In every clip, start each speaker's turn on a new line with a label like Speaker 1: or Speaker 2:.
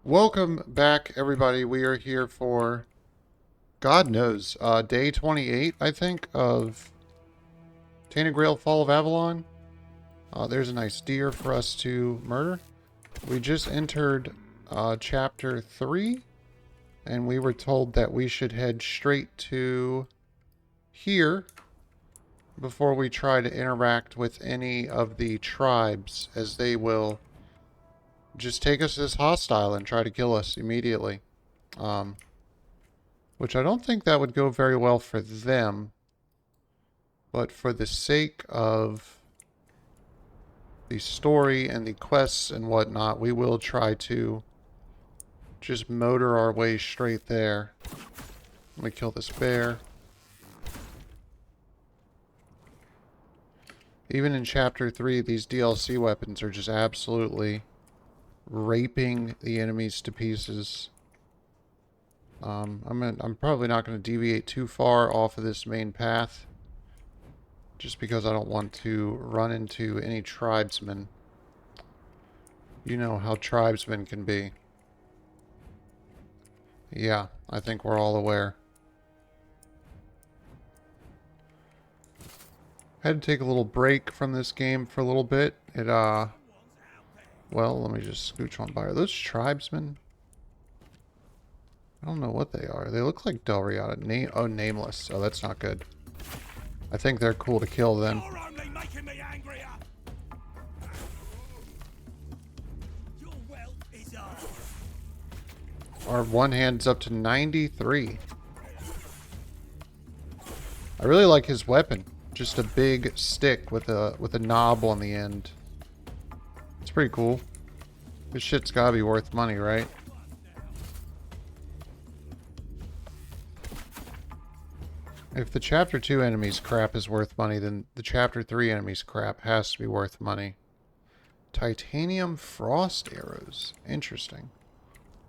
Speaker 1: Welcome back, everybody. We are here for, God knows, day 28, I think, of Tainted Grail Fall of Avalon. There's a nice deer for us to murder. We just entered chapter 3, and we were told that we should head straight to here before we try to interact with any of the tribes, as they will just take us as hostile and try to kill us immediately. Which I don't think that would go very well for them. But for the sake of the story and the quests and whatnot, we will try to just motor our way straight there. Let me kill this bear. Even in Chapter 3, these DLC weapons are just absolutely raping the enemies to pieces. I'm probably not going to deviate too far off of this main path, just because I don't want to run into any tribesmen. You know how tribesmen can be. Yeah, I think we're all aware. Had to take a little break from this game for a little bit. Well, let me just scooch on by. Are those tribesmen? I don't know what they are. They look like Delriata. Nameless. Oh, that's not good. I think they're cool to kill then.
Speaker 2: You're only making me angrier. Your wealth is ours.
Speaker 1: Our one hand's up to 93. I really like his weapon. Just a big stick with a knob on the end. It's pretty cool. This shit's gotta be worth money, right? If the Chapter 2 enemies crap is worth money, then the Chapter 3 enemies crap has to be worth money. Titanium frost arrows. Interesting.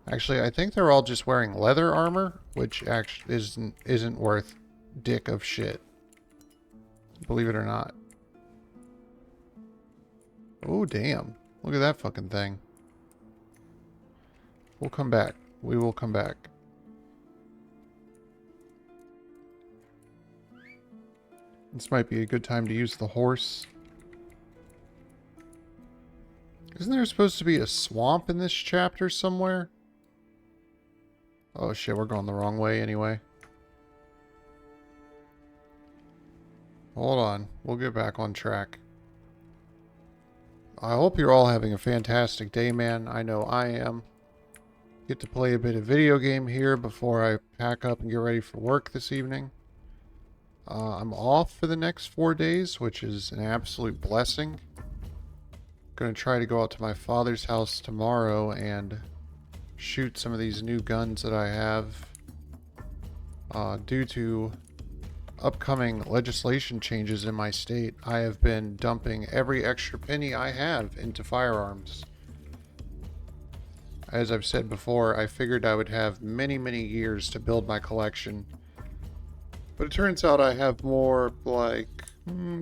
Speaker 1: Actually, I think they're all just wearing leather armor, which actually isn't worth dick of shit. Believe it or not. Oh, damn. Look at that fucking thing. We'll come back. We will come back. This might be a good time to use the horse. Isn't there supposed to be a swamp in this chapter somewhere? Oh shit, we're going the wrong way anyway. Hold on. We'll get back on track. I hope you're all having a fantastic day, man. I know I am. Get to play a bit of video game here before I pack up and get ready for work this evening. I'm off for the next 4 days, which is an absolute blessing. Gonna try to go out to my father's house tomorrow and shoot some of these new guns that I have. Due to upcoming legislation changes in my state, I have been dumping every extra penny I have into firearms. As I've said before, I figured I would have many, many years to build my collection. But it turns out I have more like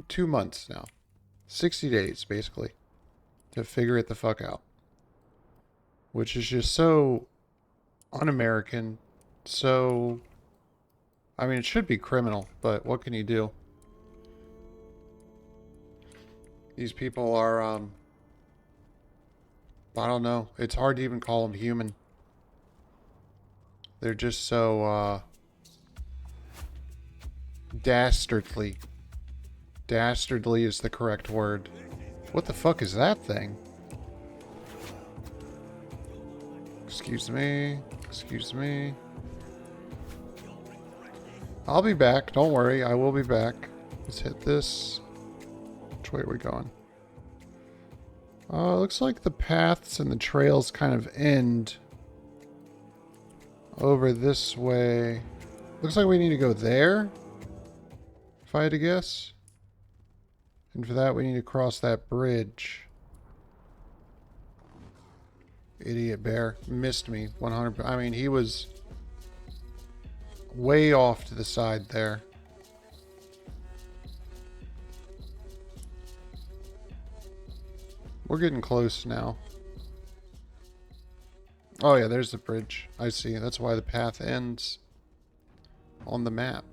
Speaker 1: 2 months now. 60 days, basically, to figure it the fuck out. Which is just so un-American. So, I mean, it should be criminal, but what can you do? These people are, I don't know. It's hard to even call them human. They're just so, dastardly. Dastardly is the correct word. What the fuck is that thing? Excuse me. Excuse me. I'll be back. Don't worry. I will be back. Let's hit this. Which way are we going? Looks like the paths and the trails kind of end over this way. Looks like we need to go there, if I had to guess. And for that, we need to cross that bridge. Idiot bear. Missed me 100%. I mean, he was way off to the side there. We're getting close now. Oh yeah, there's the bridge. I see. That's why the path ends on the map.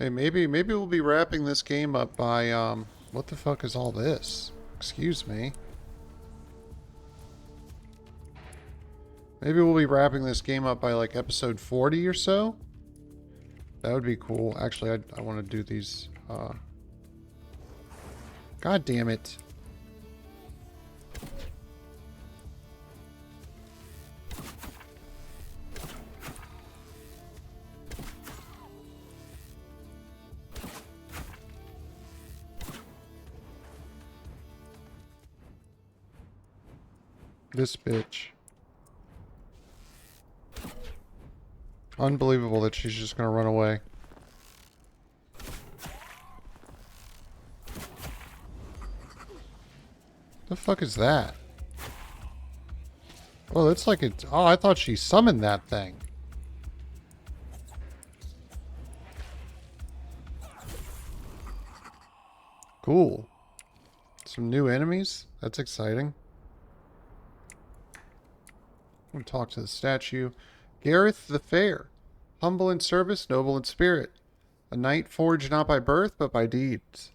Speaker 1: Hey, maybe we'll be wrapping this game up by what the fuck is all this? Excuse me. Maybe we'll be wrapping this game up by like episode 40 or so. That would be cool. Actually, I want to do these. God damn it. This bitch. Unbelievable that she's just gonna run away. The fuck is that? Oh, that's like it's. Oh, I thought she summoned that thing. Cool. Some new enemies? That's exciting. I'm gonna talk to the statue. Gareth the Fair. Humble in service, noble in spirit. A knight forged not by birth, but by deeds.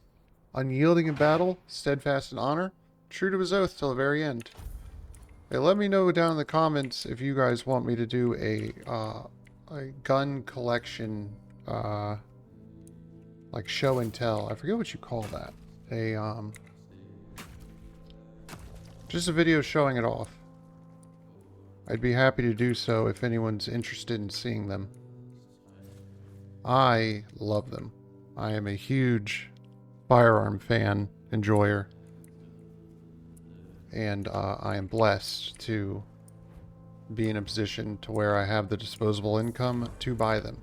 Speaker 1: Unyielding in battle, steadfast in honor. True to his oath till the very end. Hey, let me know down in the comments if you guys want me to do a gun collection, like show and tell. I forget what you call that. Just a video showing it off. I'd be happy to do so if anyone's interested in seeing them. I love them. I am a huge firearm fan, enjoyer. And I am blessed to be in a position to where I have the disposable income to buy them.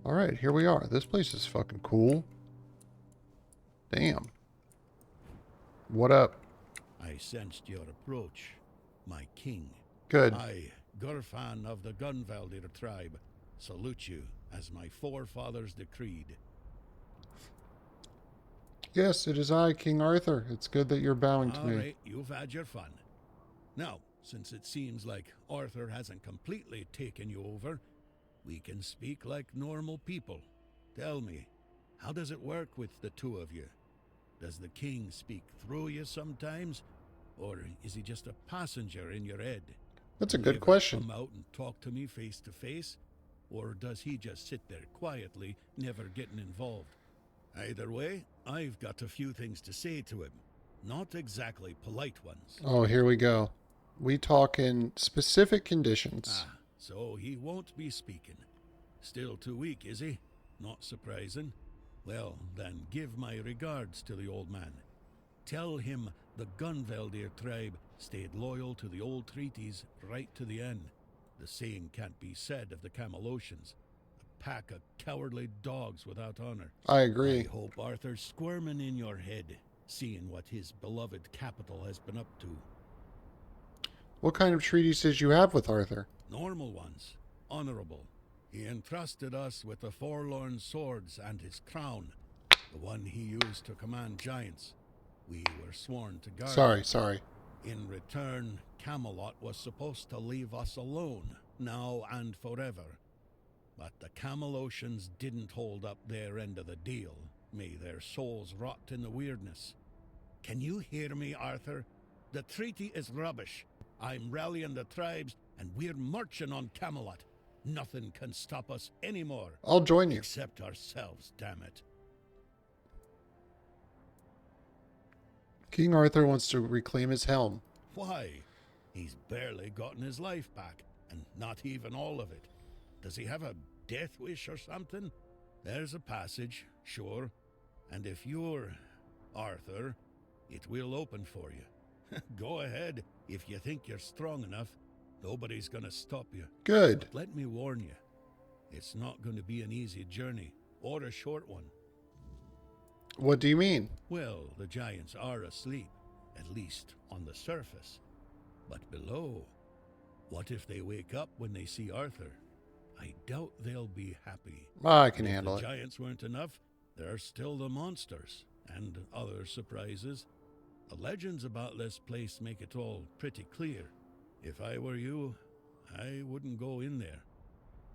Speaker 1: Alright, here we are. This place is fucking cool. Damn. What up?
Speaker 2: I sensed your approach, my king.
Speaker 1: Good.
Speaker 2: I, Gurfan of the Gunvaldir tribe, salute you as my forefathers decreed.
Speaker 1: Yes, it is I, King Arthur. It's good that you're bowing to me.
Speaker 2: All right, you've had your fun. Now, since it seems like Arthur hasn't completely taken you over, we can speak like normal people. Tell me, how does it work with the two of you? Does the king speak through you sometimes? Or is he just a passenger in your head?
Speaker 1: That's a
Speaker 2: Do you
Speaker 1: good
Speaker 2: ever
Speaker 1: question.
Speaker 2: Come out and talk to me face to face? Or does he just sit there quietly, never getting involved? Either way, I've got a few things to say to him. Not exactly polite ones.
Speaker 1: Oh, here we go. We talk in specific conditions.
Speaker 2: Ah, so he won't be speaking. Still too weak, is he? Not surprising. Well, then give my regards to the old man. Tell him the Gunvaldir tribe stayed loyal to the old treaties right to the end. The saying can't be said of the Camelocians. A pack of cowardly dogs without honor.
Speaker 1: I agree.
Speaker 2: I hope Arthur's squirming in your head, seeing what his beloved capital has been up to.
Speaker 1: What kind of treaties did you have with Arthur?
Speaker 2: Normal ones. Honorable. He entrusted us with the forlorn swords and his crown, the one he used to command giants. We were sworn to guard.
Speaker 1: Sorry.
Speaker 2: In return, Camelot was supposed to leave us alone, now and forever. But the Camelocians didn't hold up their end of the deal. May their souls rot in the weirdness. Can you hear me, Arthur? The treaty is rubbish. I'm rallying the tribes, and we're marching on Camelot. Nothing can stop us anymore.
Speaker 1: I'll join you.
Speaker 2: Except ourselves, damn it.
Speaker 1: King Arthur wants to reclaim his helm.
Speaker 2: Why? He's barely gotten his life back, and not even all of it. Does he have a death wish or something? There's a passage, sure. And if you're Arthur, it will open for you. Go ahead, if you think you're strong enough. Nobody's gonna stop you.
Speaker 1: Good.
Speaker 2: But let me warn you, it's not going to be an easy journey, or a short one.
Speaker 1: What do you mean?
Speaker 2: Well, the giants are asleep, at least on the surface. But below, what if they wake up when they see Arthur? I doubt they'll be happy.
Speaker 1: I can
Speaker 2: If
Speaker 1: handle
Speaker 2: the
Speaker 1: it.
Speaker 2: giants weren't enough, There are still the monsters and other surprises. The legends about this place make it all pretty clear. If I were you, I wouldn't go in there.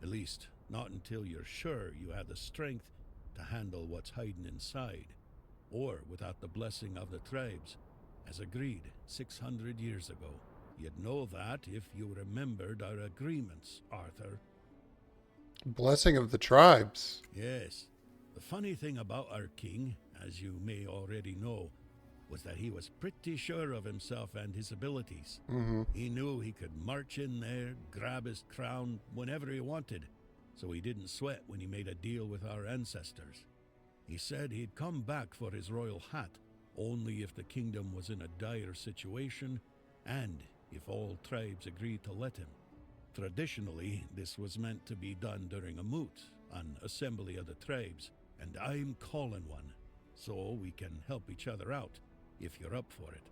Speaker 2: At least, not until you're sure you have the strength to handle what's hiding inside, or without the blessing of the tribes, as agreed 600 years ago. You'd know that if you remembered our agreements, Arthur.
Speaker 1: Blessing of the tribes.
Speaker 2: Yes. The funny thing about our king, as you may already know, was that he was pretty sure of himself and his abilities.
Speaker 1: Mm-hmm.
Speaker 2: He knew he could march in there, grab his crown whenever he wanted, so he didn't sweat when he made a deal with our ancestors. He said he'd come back for his royal hat only if the kingdom was in a dire situation and if all tribes agreed to let him. Traditionally, this was meant to be done during a moot, an assembly of the tribes, and I'm calling one, so we can help each other out, if you're up for it.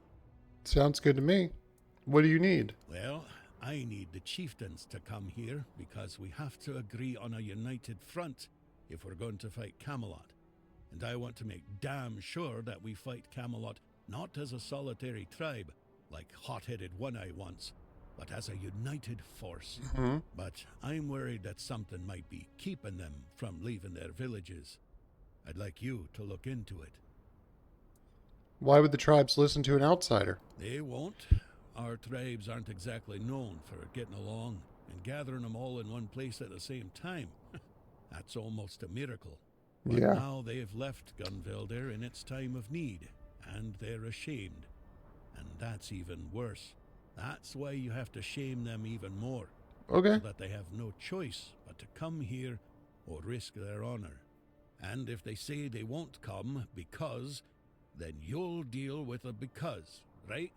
Speaker 1: Sounds good to me. What do you need?
Speaker 2: Well, I need the chieftains to come here, because we have to agree on a united front if we're going to fight Camelot. And I want to make damn sure that we fight Camelot not as a solitary tribe, like hot-headed One-Eye once, but as a united force.
Speaker 1: Mm-hmm.
Speaker 2: But I'm worried that something might be keeping them from leaving their villages. I'd like you to look into it.
Speaker 1: Why would the tribes listen to an outsider?
Speaker 2: They won't. Our tribes aren't exactly known for getting along, and gathering them all in one place at the same time. That's almost a miracle. But
Speaker 1: Yeah.
Speaker 2: now they've left Gunvelder in its time of need, and they're ashamed. And that's even worse. That's why you have to shame them even more.
Speaker 1: Okay.
Speaker 2: So that they have no choice but to come here or risk their honor. And if they say they won't come because, then you'll deal with a because, right?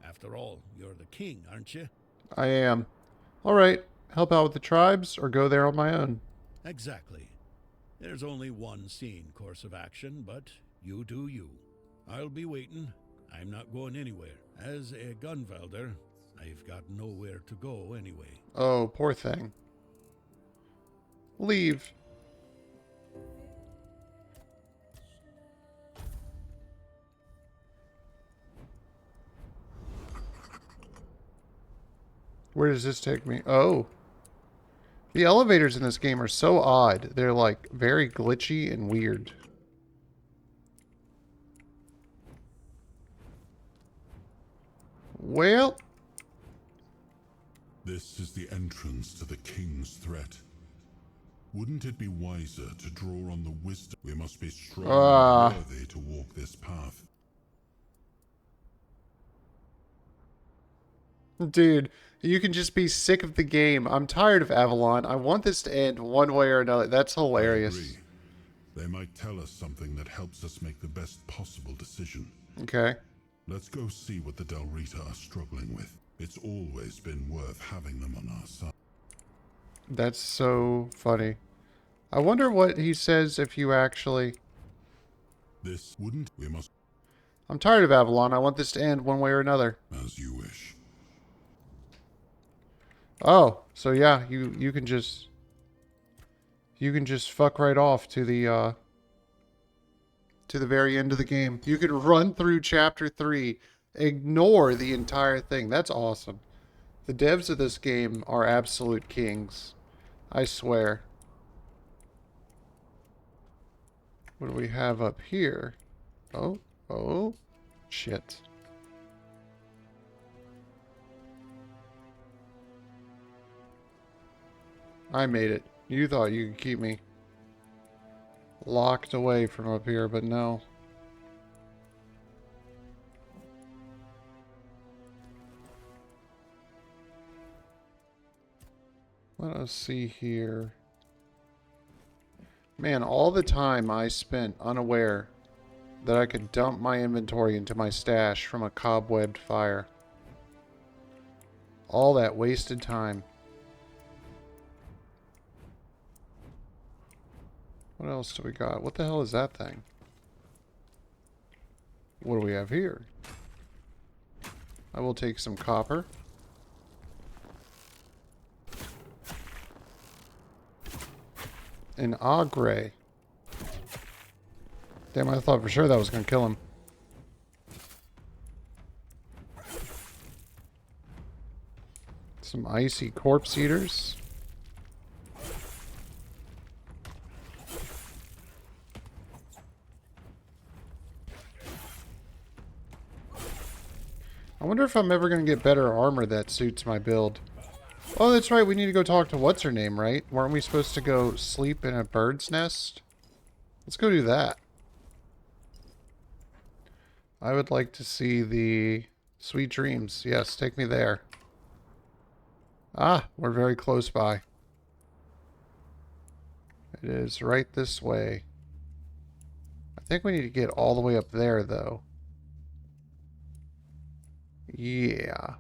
Speaker 2: After all, you're the king, aren't you?
Speaker 1: I am. All right. Help out with the tribes or go there on my own.
Speaker 2: Exactly. There's only one sane course of action, but you do you. I'll be waiting. I'm not going anywhere. As a Gunvelder, I've got nowhere to go anyway.
Speaker 1: Oh, poor thing. Leave. Where does this take me? Oh. The elevators in this game are so odd. They're like very glitchy and weird. Well,
Speaker 3: This is the entrance to the king's threat. Wouldn't it be wiser to draw on the wisdom? We must be strong and worthy to walk this path.
Speaker 1: dude, you can just be sick of the game. I'm tired of Avalon. I want this to end one way or another. That's
Speaker 3: I
Speaker 1: hilarious.
Speaker 3: agree. They might tell us something that helps us make the best possible decision.
Speaker 1: Okay.
Speaker 3: Let's go see what the Del Rita are struggling with. It's always been worth having them on our side.
Speaker 1: That's so funny. I wonder what he says if you actually...
Speaker 3: This wouldn't... We must...
Speaker 1: I'm tired of Avalon. I want this to end one way or another.
Speaker 3: As you wish.
Speaker 1: Oh, so yeah, you can just... You can just fuck right off to the very end of the game. You can run through Chapter 3, ignore the entire thing. That's awesome. The devs of this game are absolute kings. I swear. What do we have up here? Oh, shit. I made it. You thought you could keep me locked away from up here, but no. Let us see here. Man, all the time I spent unaware that I could dump my inventory into my stash from a cobwebbed fire. All that wasted time. What else do we got? What the hell is that thing? What do we have here? I will take some copper. An agre. Damn, I thought for sure that was going to kill him. Some icy corpse eaters. I wonder if I'm ever going to get better armor that suits my build. Oh, that's right. We need to go talk to what's-her-name, right? Weren't we supposed to go sleep in a bird's nest? Let's go do that. I would like to see the sweet dreams. Yes, take me there. Ah, we're very close by. It is right this way. I think we need to get all the way up there, though. Yeah.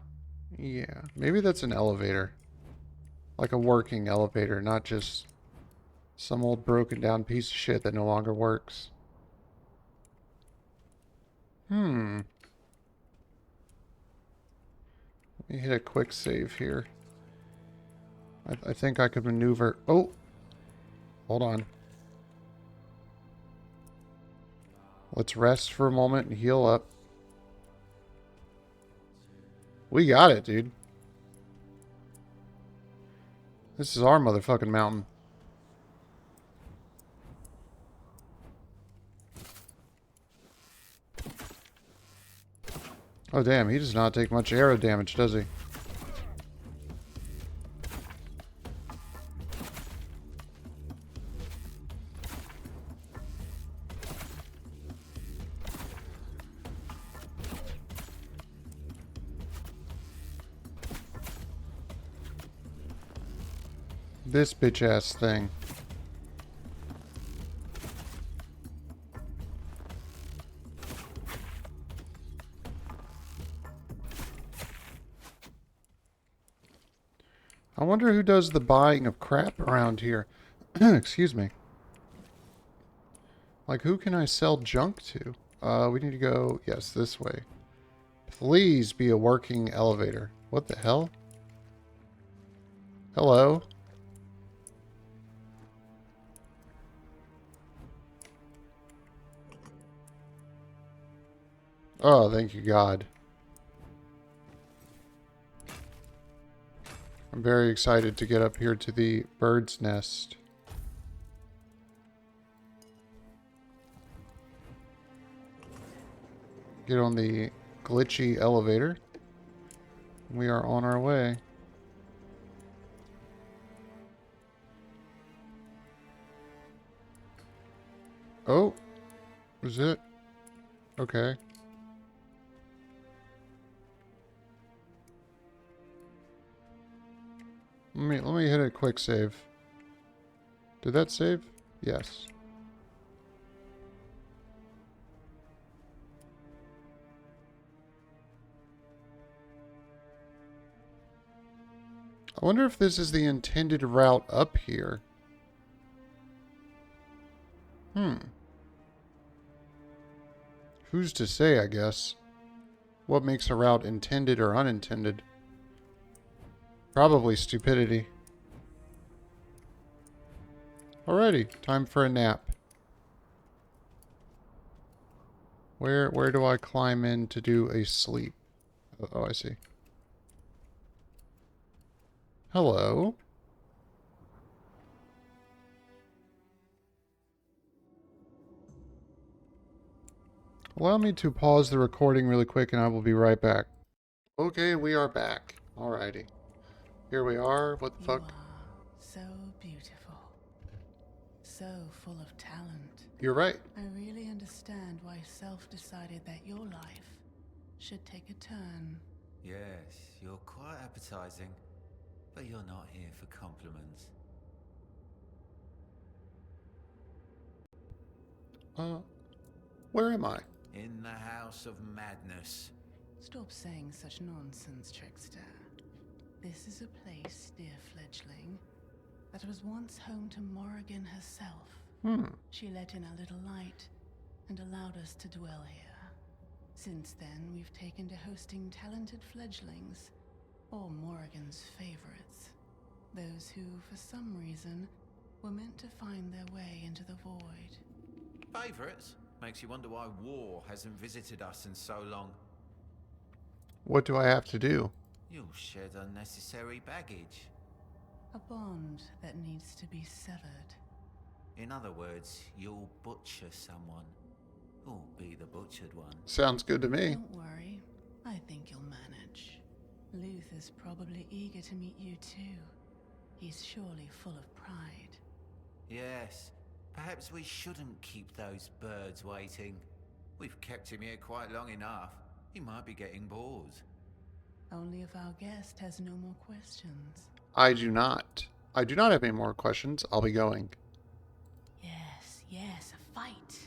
Speaker 1: Yeah. Maybe that's an elevator. Like a working elevator, not just some old broken down piece of shit that no longer works. Let me hit a quick save here. I think I could maneuver. Oh! Hold on. Let's rest for a moment and heal up. We got it, dude. This is our motherfucking mountain. Oh, damn. He does not take much arrow damage, does he? This bitch-ass thing. I wonder who does the buying of crap around here. Excuse me. Like, who can I sell junk to? We need to go, yes, this way. Please be a working elevator. What the hell? Hello? Oh, thank you, God. I'm very excited to get up here to the bird's nest. Get on the glitchy elevator. We are on our way. Oh, was it? Okay. Let me hit a quick save. Did that save? Yes. I wonder if this is the intended route up here. Who's to say, I guess? What makes a route intended or unintended? Probably stupidity. Alrighty, time for a nap. Where do I climb in to do a sleep? Oh, I see. Hello. Allow me to pause the recording really quick and I will be right back. Okay, we are back. Alrighty. Here we are. What the fuck?
Speaker 4: You are so beautiful. So full of talent.
Speaker 1: You're right.
Speaker 4: I really understand why Self decided that your life should take a turn.
Speaker 5: Yes, you're quite appetizing, but you're not here for compliments.
Speaker 1: Where am I?
Speaker 5: In the House of Madness.
Speaker 4: Stop saying such nonsense, trickster. This is a place, dear fledgling, that was once home to Morrigan herself. She let in a little light and allowed us to dwell here. Since then, we've taken to hosting talented fledglings, or Morrigan's favorites. Those who, for some reason, were meant to find their way into the void.
Speaker 5: Favorites? Makes you wonder why war hasn't visited us in so long.
Speaker 1: What do I have to do?
Speaker 5: You'll shed unnecessary baggage.
Speaker 4: A bond that needs to be severed.
Speaker 5: In other words, you'll butcher someone. Or be the butchered one.
Speaker 1: Sounds good to me.
Speaker 4: Don't worry. I think you'll manage. Luth is probably eager to meet you too. He's surely full of pride.
Speaker 5: Yes. Perhaps we shouldn't keep those birds waiting. We've kept him here quite long enough. He might be getting bored.
Speaker 4: Only if our guest has no more questions.
Speaker 1: I do not. I do not have any more questions. I'll be going.
Speaker 4: Yes, a fight.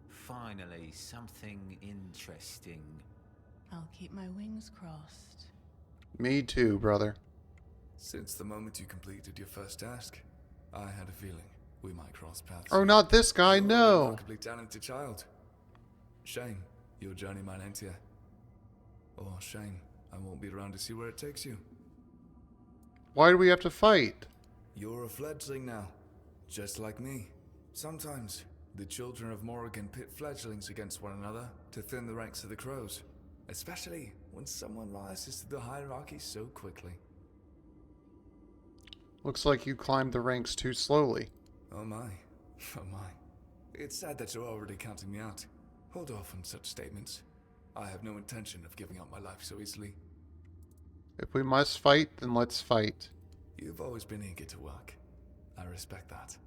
Speaker 5: Finally, something interesting.
Speaker 4: I'll keep my wings crossed.
Speaker 1: Me too, brother.
Speaker 6: Since the moment you completed your first task, I had a feeling we might cross paths.
Speaker 1: Oh, not this guy,
Speaker 6: You're a
Speaker 1: no.
Speaker 6: remarkably talented child. Shame your journey might end here. Or shame I won't be around to see where it takes you.
Speaker 1: Why do we have to fight?
Speaker 6: You're a fledgling now, just like me. Sometimes the Children of Morrigan pit fledglings against one another to thin the ranks of the crows, especially when someone rises to the hierarchy so quickly.
Speaker 1: Looks like you climbed the ranks too slowly.
Speaker 6: Oh my. Oh my. It's sad that you're already counting me out. Hold off on such statements. I have no intention of giving up my life so easily.
Speaker 1: If we must fight, then let's fight.
Speaker 6: You've always been eager to work. I respect that.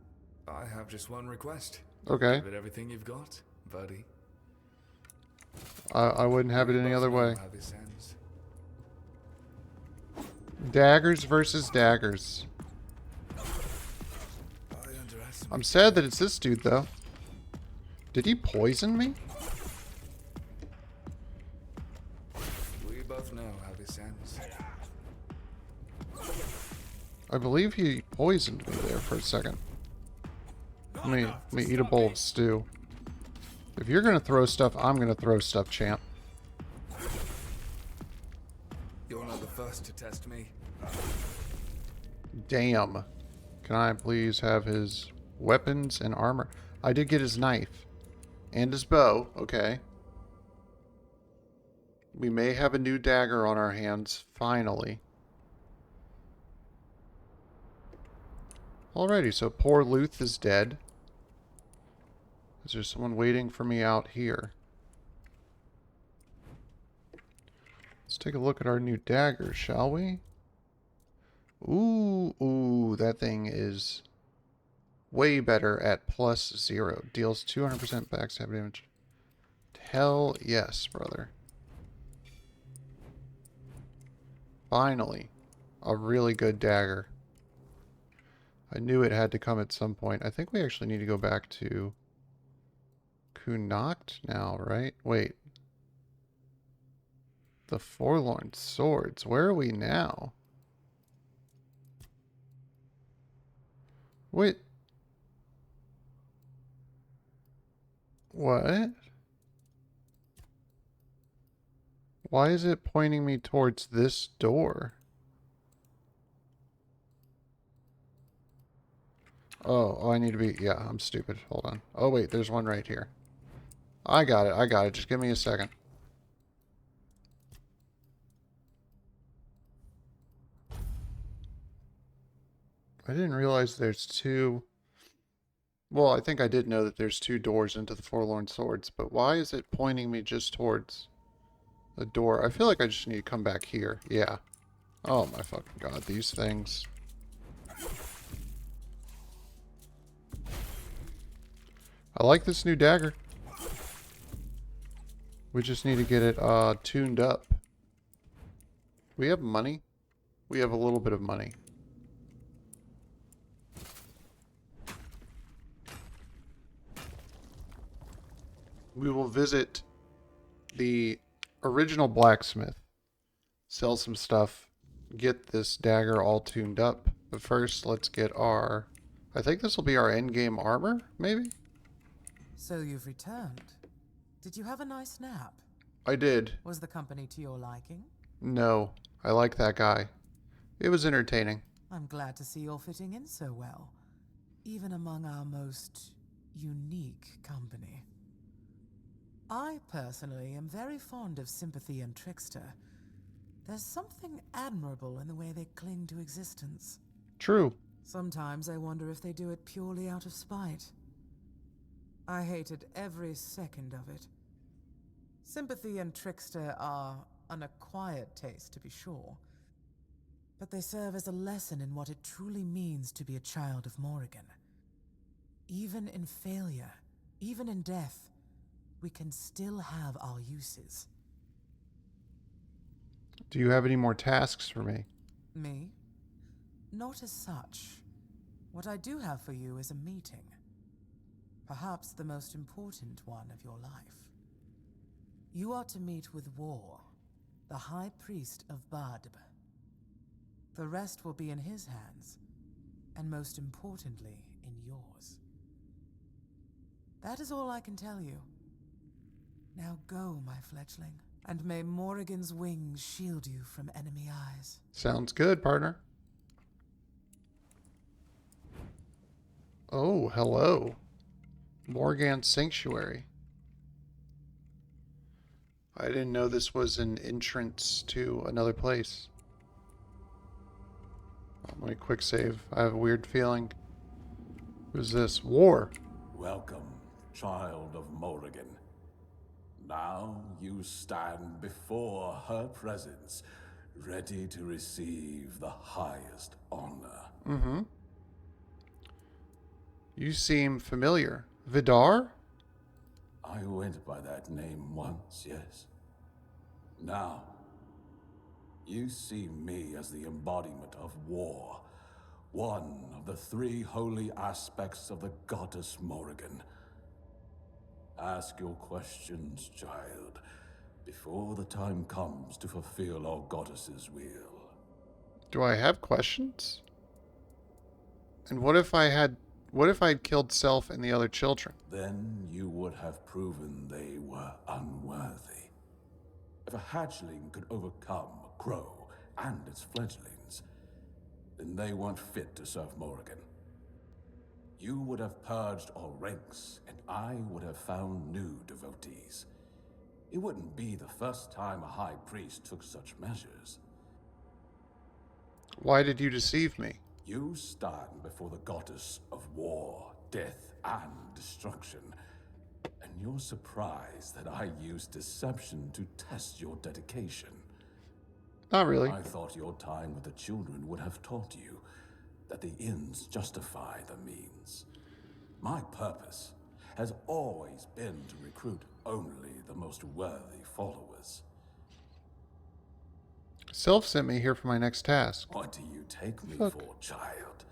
Speaker 6: I have just one request.
Speaker 1: Okay.
Speaker 6: Give it everything you've got, buddy.
Speaker 1: I wouldn't have it any
Speaker 6: We
Speaker 1: other
Speaker 6: both know
Speaker 1: way.
Speaker 6: how this ends.
Speaker 1: Daggers versus daggers. I'm sad that it's this dude, though. Did he poison me?
Speaker 6: We both know how this ends.
Speaker 1: I believe he poisoned me there for a second. Let me eat a bowl of stew. If you're gonna throw stuff, I'm gonna throw stuff, champ.
Speaker 6: You're not the first to test me.
Speaker 1: Damn. Can I please have his weapons and armor? I did get his knife. And his bow. Okay. We may have a new dagger on our hands, finally. Alrighty, so poor Luth is dead. Is there someone waiting for me out here? Let's take a look at our new dagger, shall we? Ooh, that thing is way better at +0. Deals 200% backstab damage. Hell yes, brother. Finally, a really good dagger. I knew it had to come at some point. I think we actually need to go back to Kunacht now, right? Wait. The Forlorn Swords. Where are we now? Wait. What? Why is it pointing me towards this door? Oh, I need to be... Yeah, I'm stupid. Hold on. Oh, wait, there's one right here. I got it. Just give me a second. I didn't realize there's two... Well, I think I did know that there's two doors into the Forlorn Swords, but why is it pointing me just towards the door? I feel like I just need to come back here. Yeah. Oh my fucking god, these things. I like this new dagger. We just need to get it tuned up. We have money? We have a little bit of money. We will visit the original blacksmith, sell some stuff, get this dagger all tuned up. But first, let's get our... I think this will be our endgame armor, maybe?
Speaker 7: So you've returned. Did you have a nice nap?
Speaker 1: I did.
Speaker 7: Was the company to your liking?
Speaker 1: No, I like that guy. It was entertaining.
Speaker 7: I'm glad to see you're fitting in so well, even among our most unique company. I personally am very fond of Sympathy and Trickster. There's something admirable in the way they cling to existence.
Speaker 1: True.
Speaker 7: Sometimes I wonder if they do it purely out of spite. I hated every second of it. Sympathy and Trickster are an acquired taste, to be sure, but they serve as a lesson in what it truly means to be a child of Morrigan. Even in failure, even in death, we can still have our uses.
Speaker 1: Do you have any more tasks for me?
Speaker 7: Me? Not as such. What I do have for you is a meeting. Perhaps the most important one of your life. You are to meet with War, the High Priest of Badb. The rest will be in his hands, and most importantly, in yours. That is all I can tell you. Now go, my fledgling, and may Morrigan's wings shield you from enemy eyes.
Speaker 1: Sounds good, partner. Oh, hello. Morgan's Sanctuary. I didn't know this was an entrance to another place. Let me quick save. I have a weird feeling. Who's this? War.
Speaker 8: Welcome, child of Morrigan. Now you stand before her presence, ready to receive the highest honor.
Speaker 1: Mm-hmm. You seem familiar. Vidar?
Speaker 8: I went by that name once, yes. Now, you see me as the embodiment of war, one of the three holy aspects of the goddess Morrigan. Ask your questions, child, before the time comes to fulfill our goddess's will.
Speaker 1: Do I have questions? And what if I'd killed Self and the other children?
Speaker 8: Then you would have proven they were unworthy. If a hatchling could overcome a crow and its fledglings, then they weren't fit to serve Morrigan. You would have purged our ranks, and I would have found new devotees. It wouldn't be the first time a high priest took such measures.
Speaker 1: Why did you deceive me?
Speaker 8: You stand before the goddess of war, death, and destruction, and you're surprised that I used deception to test your dedication.
Speaker 1: Not really.
Speaker 8: I thought your time with the children would have taught you that the ends justify the means. My purpose has always been to recruit only the most worthy followers.
Speaker 1: Self sent me here for my next task.
Speaker 8: What do you take me
Speaker 1: Fuck.
Speaker 8: for, child?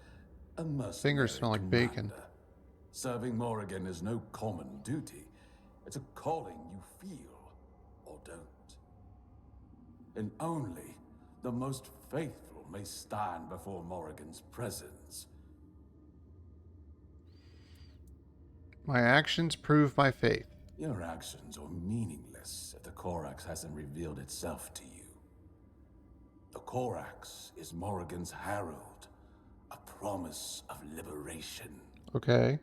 Speaker 8: A mercenary
Speaker 1: Fingers smell like bacon.
Speaker 8: commander. Serving Morrigan is no common duty. It's a calling you feel or don't. And only the most faithful may stand before Morrigan's presence.
Speaker 1: My actions prove my faith.
Speaker 8: Your actions are meaningless if the Corax hasn't revealed itself to you. The Corax is Morrigan's herald, a promise of liberation.
Speaker 1: Okay.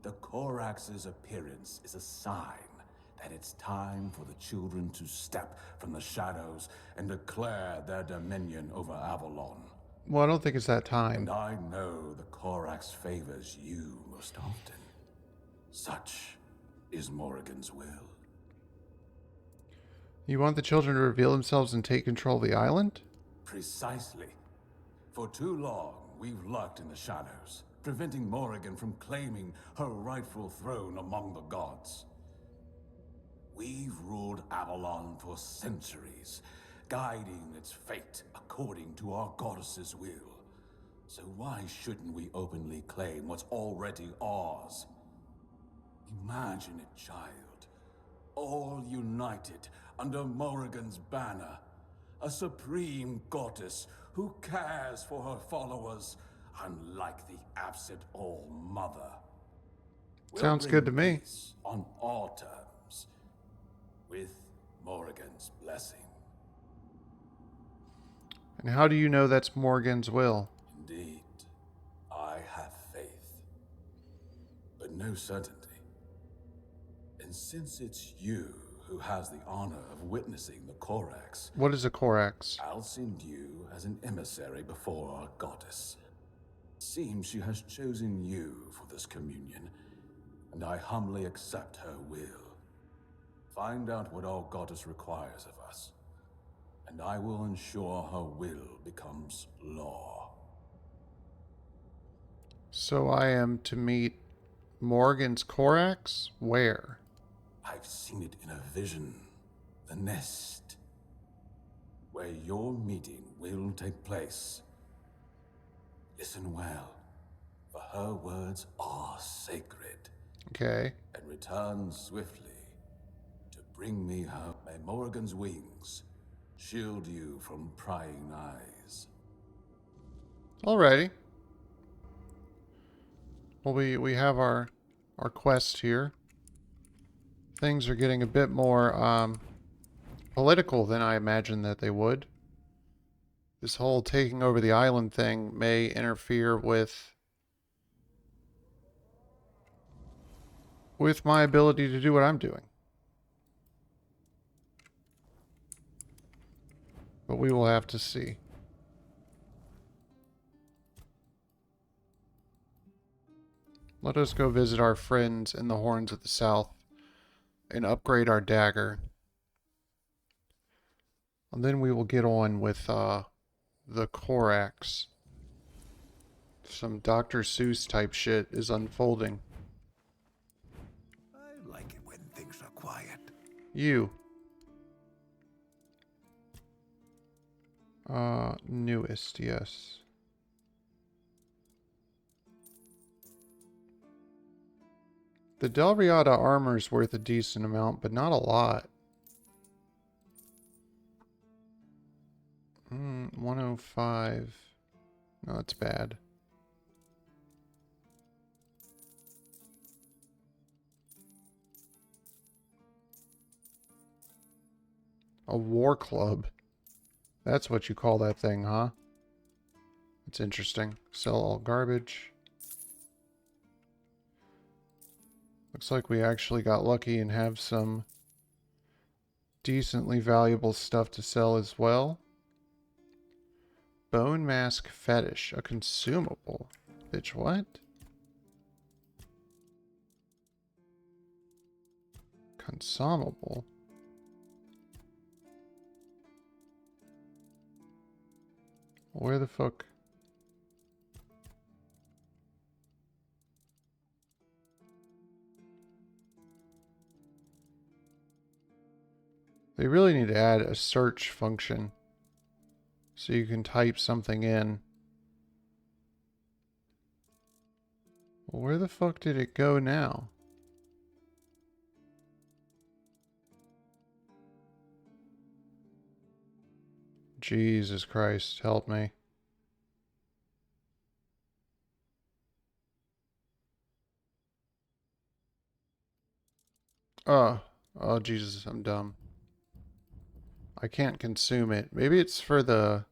Speaker 8: The Corax's appearance is a sign that it's time for the children to step from the shadows and declare their dominion over Avalon.
Speaker 1: Well, I don't think it's that time.
Speaker 8: And I know the Corax favors you most often. Such is Morrigan's will.
Speaker 1: You want the children to reveal themselves and take control of the island?
Speaker 8: Precisely. For too long, we've lurked in the shadows, preventing Morrigan from claiming her rightful throne among the gods. We've ruled Avalon for centuries, guiding its fate according to our goddess's will. So why shouldn't we openly claim what's already ours? Imagine it, child. All united under Morrigan's banner. A supreme goddess who cares for her followers, unlike the absent All-Mother.
Speaker 1: Sounds good to me.
Speaker 8: Peace on our terms, with Morrigan's blessing.
Speaker 1: And how do you know that's Morgan's will?
Speaker 8: Indeed, I have faith, but no certainty. And since it's you who has the honor of witnessing the Corax,
Speaker 1: What is a Corax?
Speaker 8: I'll send you as an emissary before our goddess. Seems she has chosen you for this communion, and I humbly accept her will. Find out what our goddess requires of us, and I will ensure her will becomes law.
Speaker 1: So I am to meet Morrigan's Corax? Where?
Speaker 8: I've seen it in a vision. The nest. Where your meeting will take place. Listen well, for her words are sacred.
Speaker 1: Okay.
Speaker 8: And return swiftly to bring me her. May Morrigan's wings shield you from prying eyes.
Speaker 1: Alrighty. Well, we have our quest here. Things are getting a bit more political than I imagined that they would. This whole taking over the island thing may interfere with my ability to do what I'm doing. But we will have to see. Let us go visit our friends in the Horns of the South and upgrade our dagger. And then we will get on with the Corax. Some Dr. Seuss type shit is unfolding.
Speaker 9: I like it when things are quiet.
Speaker 1: You. Newest, yes. The Del Riata armor's worth a decent amount, but not a lot. 105. No, that's bad. A war club. That's what you call that thing, huh? It's interesting. Sell all garbage. Looks like we actually got lucky and have some decently valuable stuff to sell as well. Bone mask fetish. A consumable. Bitch, what? Consumable. Where the fuck? They really need to add a search function so you can type something in. Well, where the fuck did it go now? Jesus Christ, help me. Oh Jesus, I'm dumb. I can't consume it. Maybe it's for the...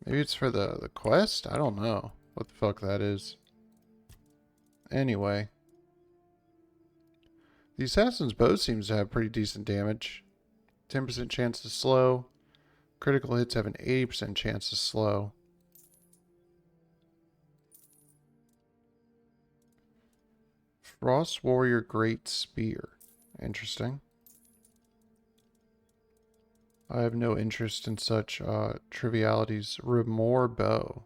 Speaker 1: Maybe it's for the quest? I don't know what the fuck that is. Anyway. The Assassin's Bow seems to have pretty decent damage. 10% chance to slow. Critical hits have an 80% chance to slow. Frost Warrior Great Spear. Interesting. I have no interest in such trivialities. Remore Bow.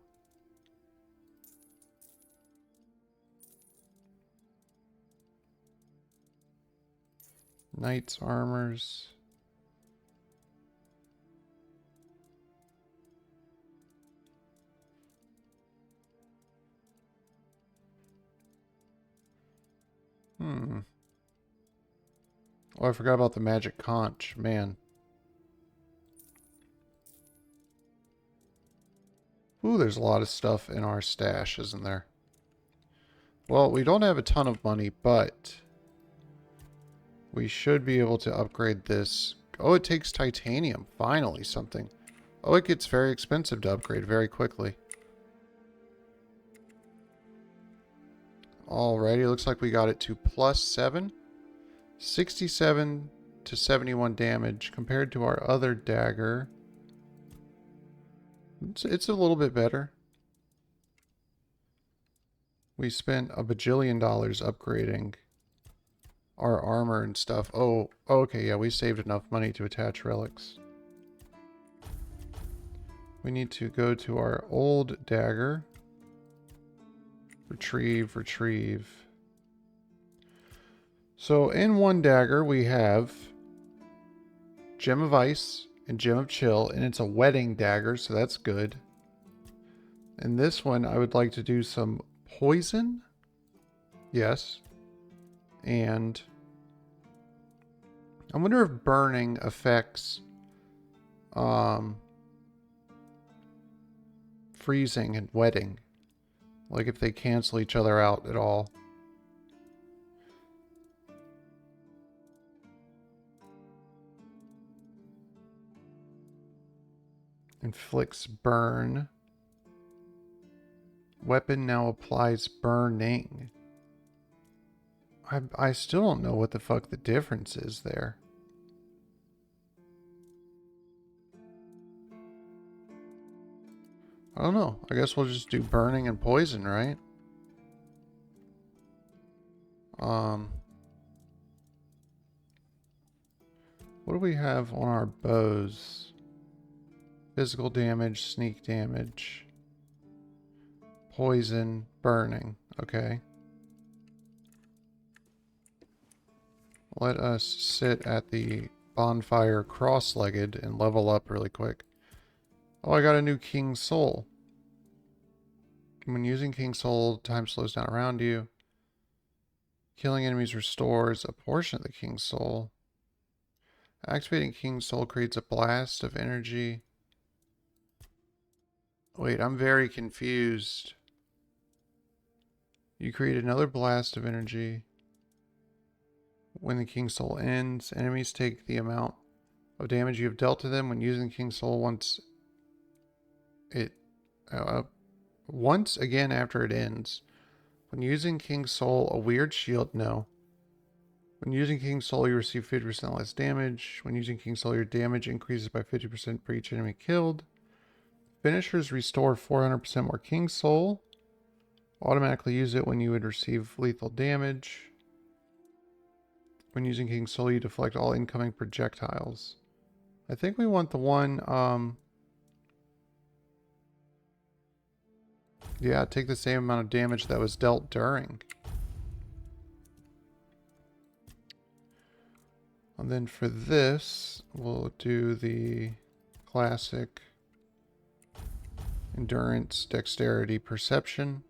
Speaker 1: Knight's Armors. Oh, I forgot about the magic conch. Man. Ooh, there's a lot of stuff in our stash, isn't there? Well, we don't have a ton of money, but we should be able to upgrade this. Oh, it takes titanium. Finally, something. Oh, it gets very expensive to upgrade very quickly. Alrighty, looks like we got it to +7. 67 to 71 damage compared to our other dagger. It's a little bit better. We spent a bajillion dollars upgrading our armor and stuff. Oh, okay, yeah, we saved enough money to attach relics. We need to go to our old dagger. Retrieve, retrieve. So in one dagger we have Gem of Ice and Gem of Chill, and it's a wedding dagger, so that's good. In this one I would like to do some poison. Yes. And I wonder if burning affects freezing and wetting. Like if they cancel each other out at all. Inflicts burn. Weapon now applies burning. I still don't know what the fuck the difference is there. I don't know. I guess we'll just do burning and poison, right? What do we have on our bows? Physical damage, sneak damage, poison, burning. Okay. Let us sit at the bonfire cross-legged and level up really quick. Oh, I got a new King's Soul. When using King's Soul, time slows down around you. Killing enemies restores a portion of the King's Soul. Activating King's Soul creates a blast of energy. Wait, I'm very confused. You create another blast of energy. When the King's Soul ends, enemies take the amount of damage you have dealt to them when using King's Soul once again after it ends. When using King's Soul, a weird shield, no. When using King's Soul, you receive 50% less damage. When using King's Soul, your damage increases by 50% for each enemy killed. Finishers restore 400% more King's Soul. Automatically use it when you would receive lethal damage. When using King's Soul, you deflect all incoming projectiles. I think we want the one, yeah, take the same amount of damage that was dealt during. And then for this, we'll do the classic endurance, dexterity, perception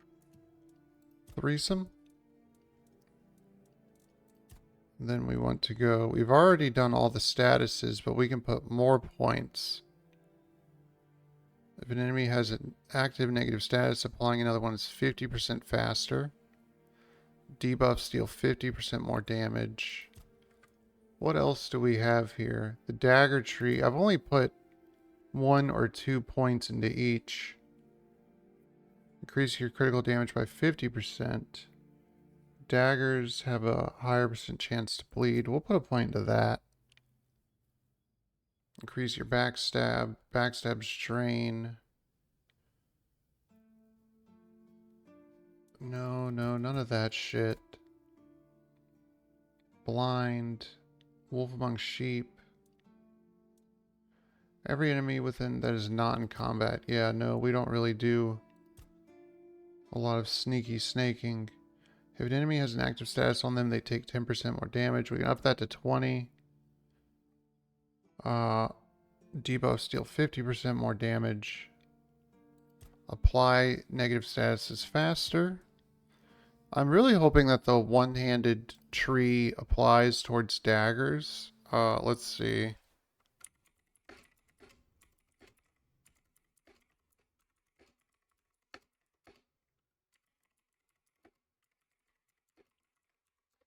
Speaker 1: threesome. Then we want to go, we've already done all the statuses, but we can put more points. If an enemy has an active negative status, applying another one is 50% faster. Debuffs deal 50% more damage. What else do we have here? The dagger tree. I've only put 1 or 2 points into each. Increase your critical damage by 50%. Daggers have a higher percent chance to bleed. We'll put a point into that. Increase your backstab. Backstab strain. No, none of that shit. Blind. Wolf among sheep. Every enemy within that is not in combat. Yeah, no, we don't really do a lot of sneaky snaking. If an enemy has an active status on them, they take 10% more damage. We can up that to 20. Debuffs deal 50% more damage. Apply negative statuses faster. I'm really hoping that the one-handed tree applies towards daggers. Let's see.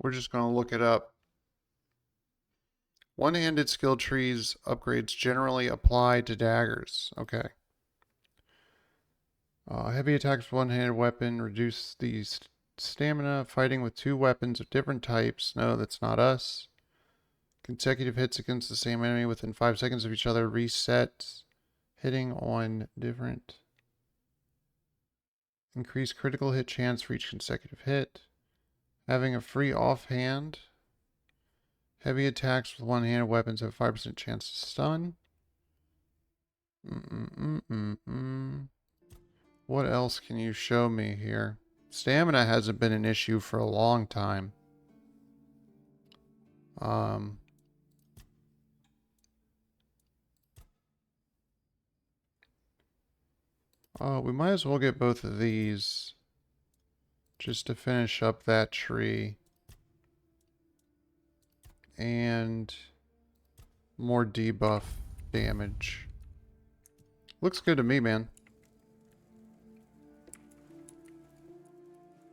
Speaker 1: We're just going to look it up. One-handed skill trees upgrades generally apply to daggers. Okay. Heavy attacks with one-handed weapon reduce the stamina, fighting with 2 weapons of different types. No, that's not us. Consecutive hits against the same enemy within 5 seconds of each other. Reset. Hitting on different. Increase critical hit chance for each consecutive hit. Having a free offhand. Heavy attacks with one-handed weapons have a 5% chance to stun. What else can you show me here? Stamina hasn't been an issue for a long time. Oh, we might as well get both of these just to finish up that tree. And more debuff damage. Looks good to me, man.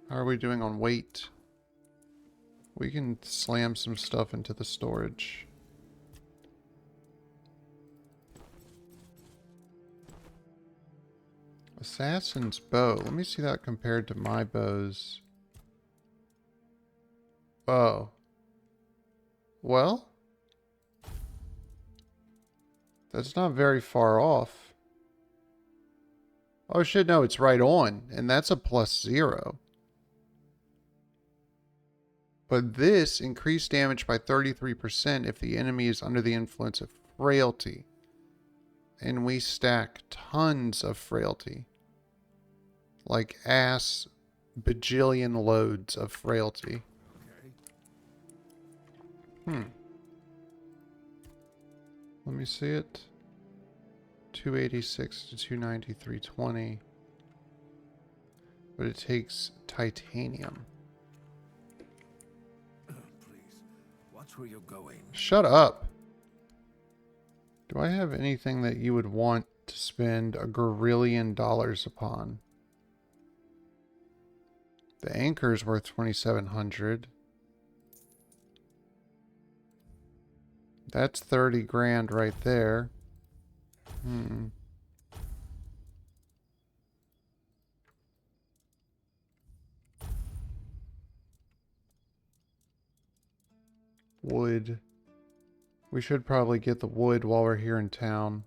Speaker 1: How are we doing on weight? We can slam some stuff into the storage. Assassin's bow. Let me see that compared to my bows. Oh. Well, that's not very far off. Oh shit, no, it's right on. And that's a +0. But this increased damage by 33% if the enemy is under the influence of frailty. And we stack tons of frailty. Like ass bajillion loads of frailty. Let me see it. 286 to 290, 320. But it takes titanium.
Speaker 9: Please, watch where you're going.
Speaker 1: Shut up. Do I have anything that you would want to spend $1 gazillion upon? The anchor's worth 2,700. That's 30 grand right there. Wood. We should probably get the wood while we're here in town.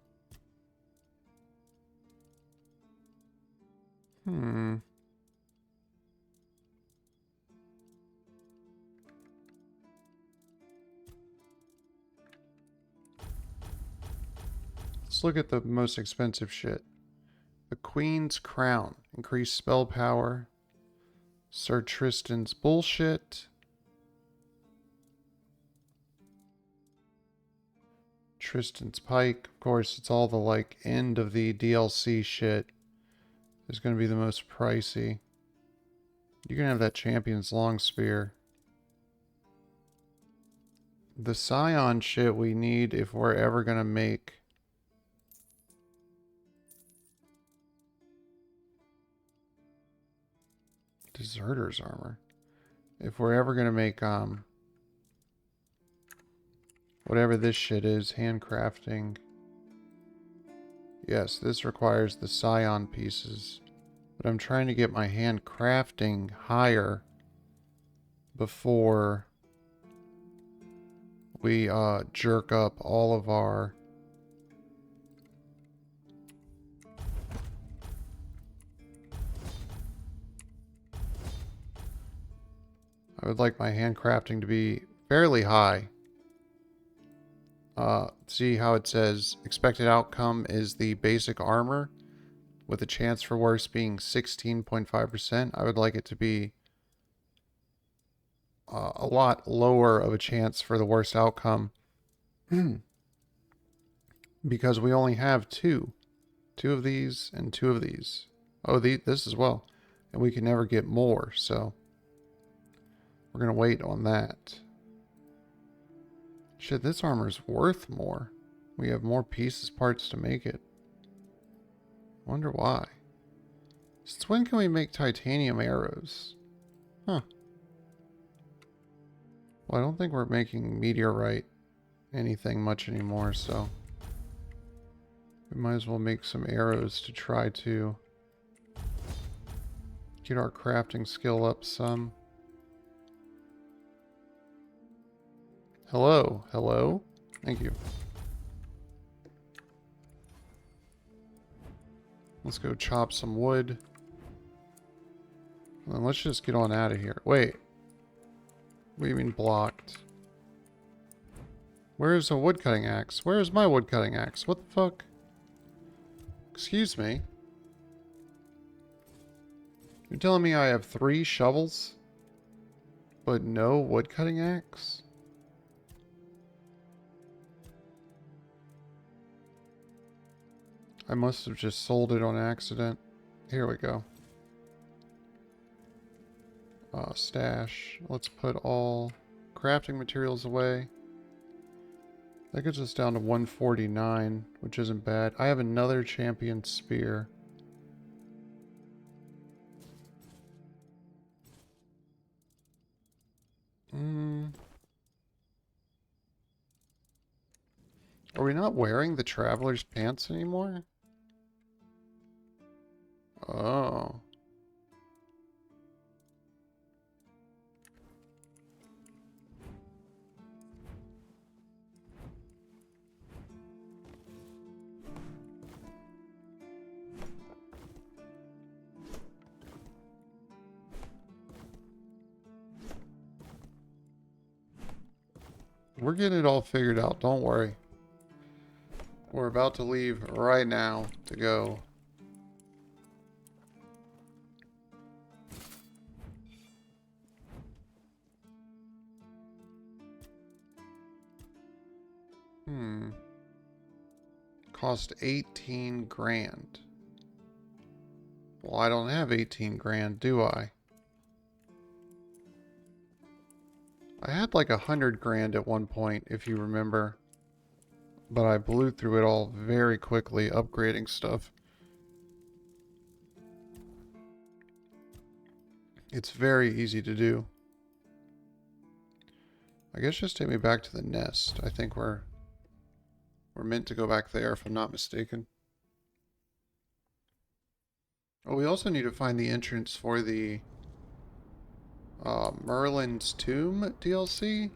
Speaker 1: Let's look at the most expensive shit. The Queen's Crown. Increased spell power. Sir Tristan's bullshit. Tristan's Pike. Of course, it's all the like end of the DLC shit. Is going to be the most pricey. You can have that Champion's Long Spear. The Scion shit we need if we're ever going to make... Deserter's Armor. If we're ever going to make, whatever this shit is, handcrafting. Yes, this requires the Scion pieces. But I'm trying to get my handcrafting higher before we jerk up all of our... I would like my handcrafting to be fairly high. See how it says expected outcome is the basic armor with a chance for worse being 16.5%. I would like it to be a lot lower of a chance for the worst outcome because we only have two of these and 2 of these. Oh, this as well, and we can never get more, so we're gonna wait on that. Shit, this armor's worth more. We have more pieces, parts to make it. Wonder why. Since when can we make titanium arrows? Huh. Well, I don't think we're making meteorite anything much anymore, so we might as well make some arrows to try to Get our crafting skill up some. Hello, hello. Thank you. Let's go chop some wood. And then let's just get on out of here. Wait. What do you mean blocked? Where is a woodcutting axe? Where is my woodcutting axe? What the fuck? Excuse me. You're telling me I have 3 shovels? But no woodcutting axe? I must have just sold it on accident. Here we go. Stash. Let's put all crafting materials away. That gets us down to 149, which isn't bad. I have another champion spear. Are we not wearing the traveler's pants anymore? Oh. We're getting it all figured out, don't worry. We're about to leave right now to go. Cost 18 grand. Well, I don't have 18 grand, do I? I had like 100 grand at one point, if you remember. But I blew through it all very quickly, upgrading stuff. It's very easy to do. I guess just take me back to the nest. I think we're meant to go back there, if I'm not mistaken. Oh, we also need to find the entrance for the Merlin's Tomb DLC.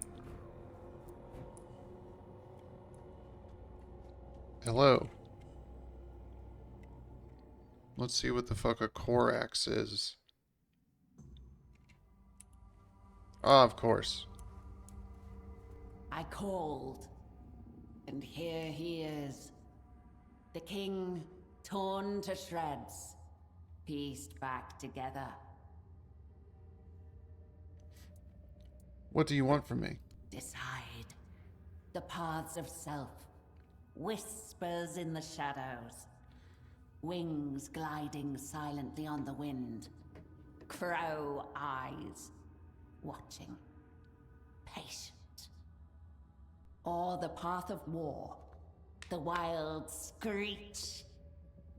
Speaker 1: Hello. Let's see what the fuck a Korax is. Ah, of course.
Speaker 10: I called, and here he is. The king, torn to shreds, pieced back together.
Speaker 1: What do you want from me?
Speaker 10: Decide. The paths of self. Whispers in the shadows. Wings gliding silently on the wind. Crow eyes. Watching. Patient. Or the path of war. The wild screech.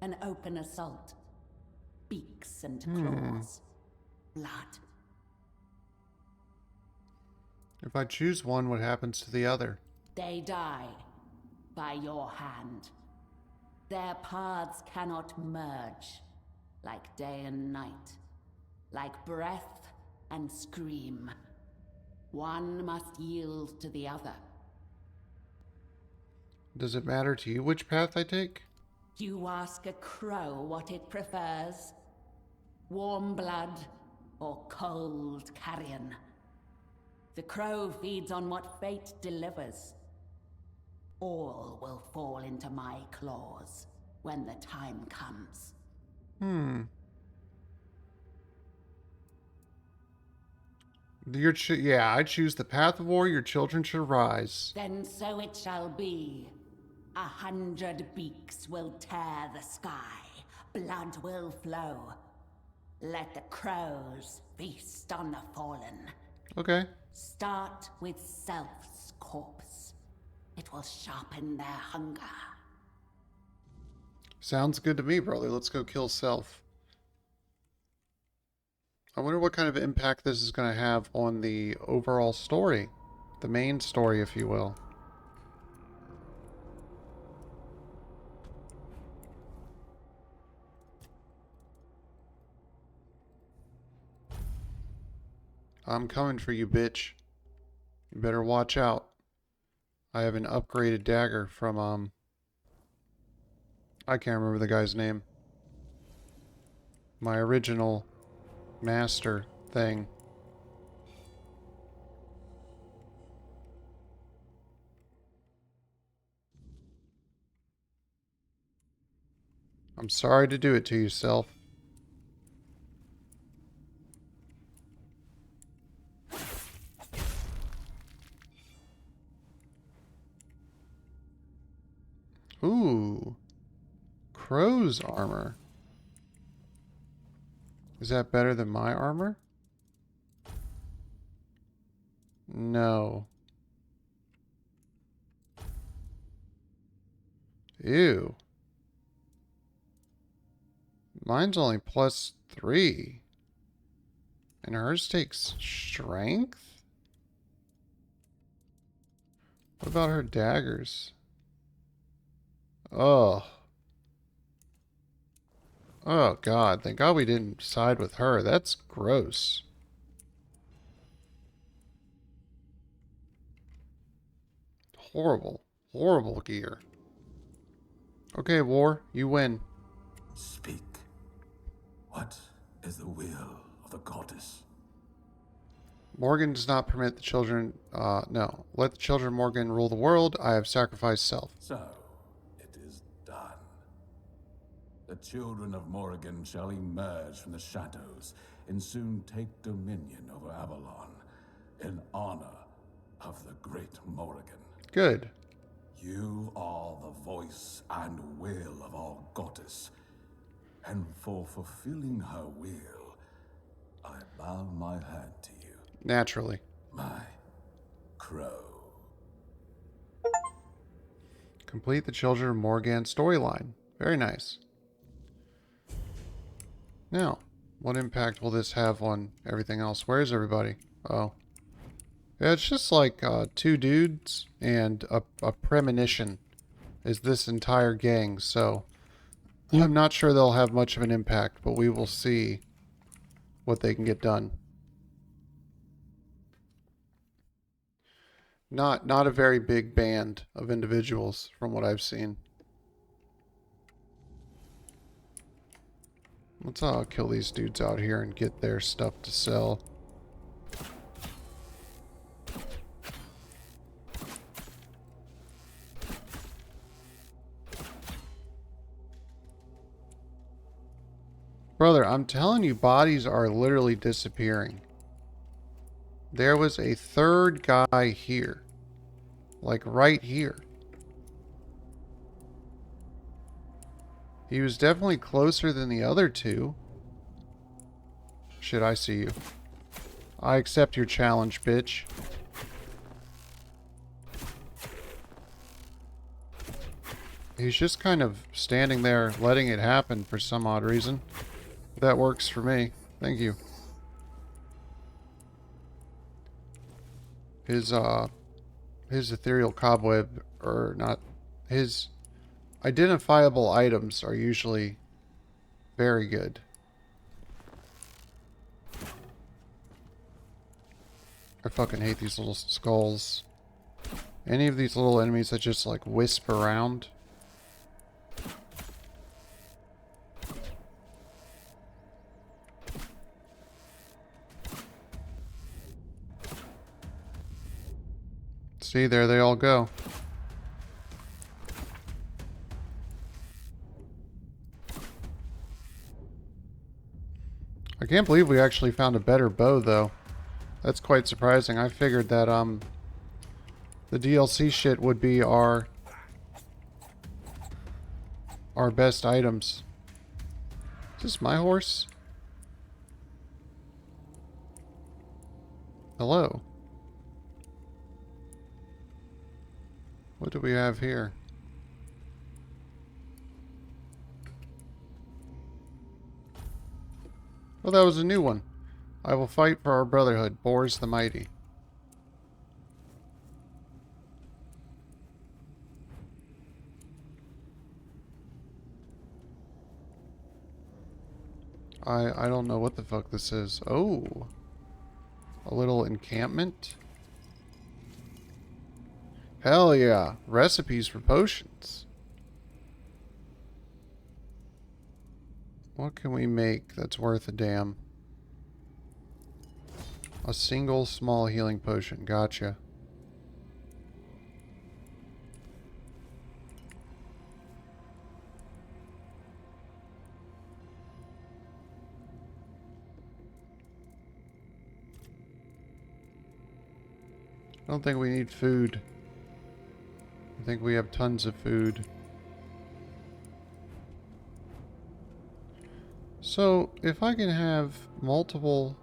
Speaker 10: An open assault. Beaks and claws. Blood.
Speaker 1: If I choose one, what happens to the other?
Speaker 10: They die by your hand. Their paths cannot merge, like day and night, like breath and scream. One must yield to the other.
Speaker 1: Does it matter to you which path I take?
Speaker 10: You ask a crow what it prefers? Warm blood or cold carrion? The crow feeds on what fate delivers. All will fall into my claws when the time comes.
Speaker 1: Yeah, I choose the path of war. Your children shall rise.
Speaker 10: Then so it shall be. 100 beaks will tear the sky. Blood will flow. Let the crows feast on the fallen.
Speaker 1: Okay.
Speaker 10: Start with Self's corpse. It will sharpen their hunger.
Speaker 1: Sounds good to me, brother. Let's go kill Self. I wonder what kind of impact this is going to have on the overall story. The main story, if you will. I'm coming for you, bitch. You better watch out. I have an upgraded dagger from, I can't remember the guy's name. My original master thing. I'm sorry to do it to you, self. Ooh. Crow's armor. Is that better than my armor? No. Ew. Mine's only +3. And hers takes strength? What about her daggers? Oh. Oh, God. Thank God we didn't side with her. That's gross. Horrible. Horrible gear. Okay, War. You win.
Speaker 8: Speak. What is the will of the goddess?
Speaker 1: Morgan does not permit the children... no. Let the children of Morgan rule the world. I have sacrificed self.
Speaker 8: So, it is done. The children of Morrigan shall emerge from the shadows and soon take dominion over Avalon in honor of the great Morrigan.
Speaker 1: Good.
Speaker 8: You are the voice and will of our goddess, and for fulfilling her will, I bow my head to you.
Speaker 1: Naturally.
Speaker 8: My crow.
Speaker 1: Complete the Children of Morgan storyline. Very nice. Now, what impact will this have on everything else? Where is everybody? Oh. Yeah, it's just like 2 dudes and a premonition is this entire gang, so I'm not sure they'll have much of an impact, but we will see what they can get done. Not a very big band of individuals from what I've seen. Let's kill these dudes out here and get their stuff to sell. Brother, I'm telling you, bodies are literally disappearing. There was a 3rd guy here. Like right here. He was definitely closer than the other 2. Shit, I see you. I accept your challenge, bitch. He's just kind of standing there letting it happen for some odd reason. That works for me. Thank you. His ethereal cobweb, or not, his identifiable items are usually very good. I fucking hate these little skulls. Any of these little enemies that just like wisp around. See, there they all go. I can't believe we actually found a better bow, though. That's quite surprising. I figured that, the DLC shit would be our best items. Is this my horse? Hello. What do we have here? Oh, that was a new one. I will fight for our brotherhood, Boris the Mighty. I don't know what the fuck this is. Oh. A little encampment. Hell yeah. Recipes for potions. What can we make that's worth a damn? A single small healing potion. Gotcha. I don't think we need food. I think we have tons of food. So, if I can have multiple...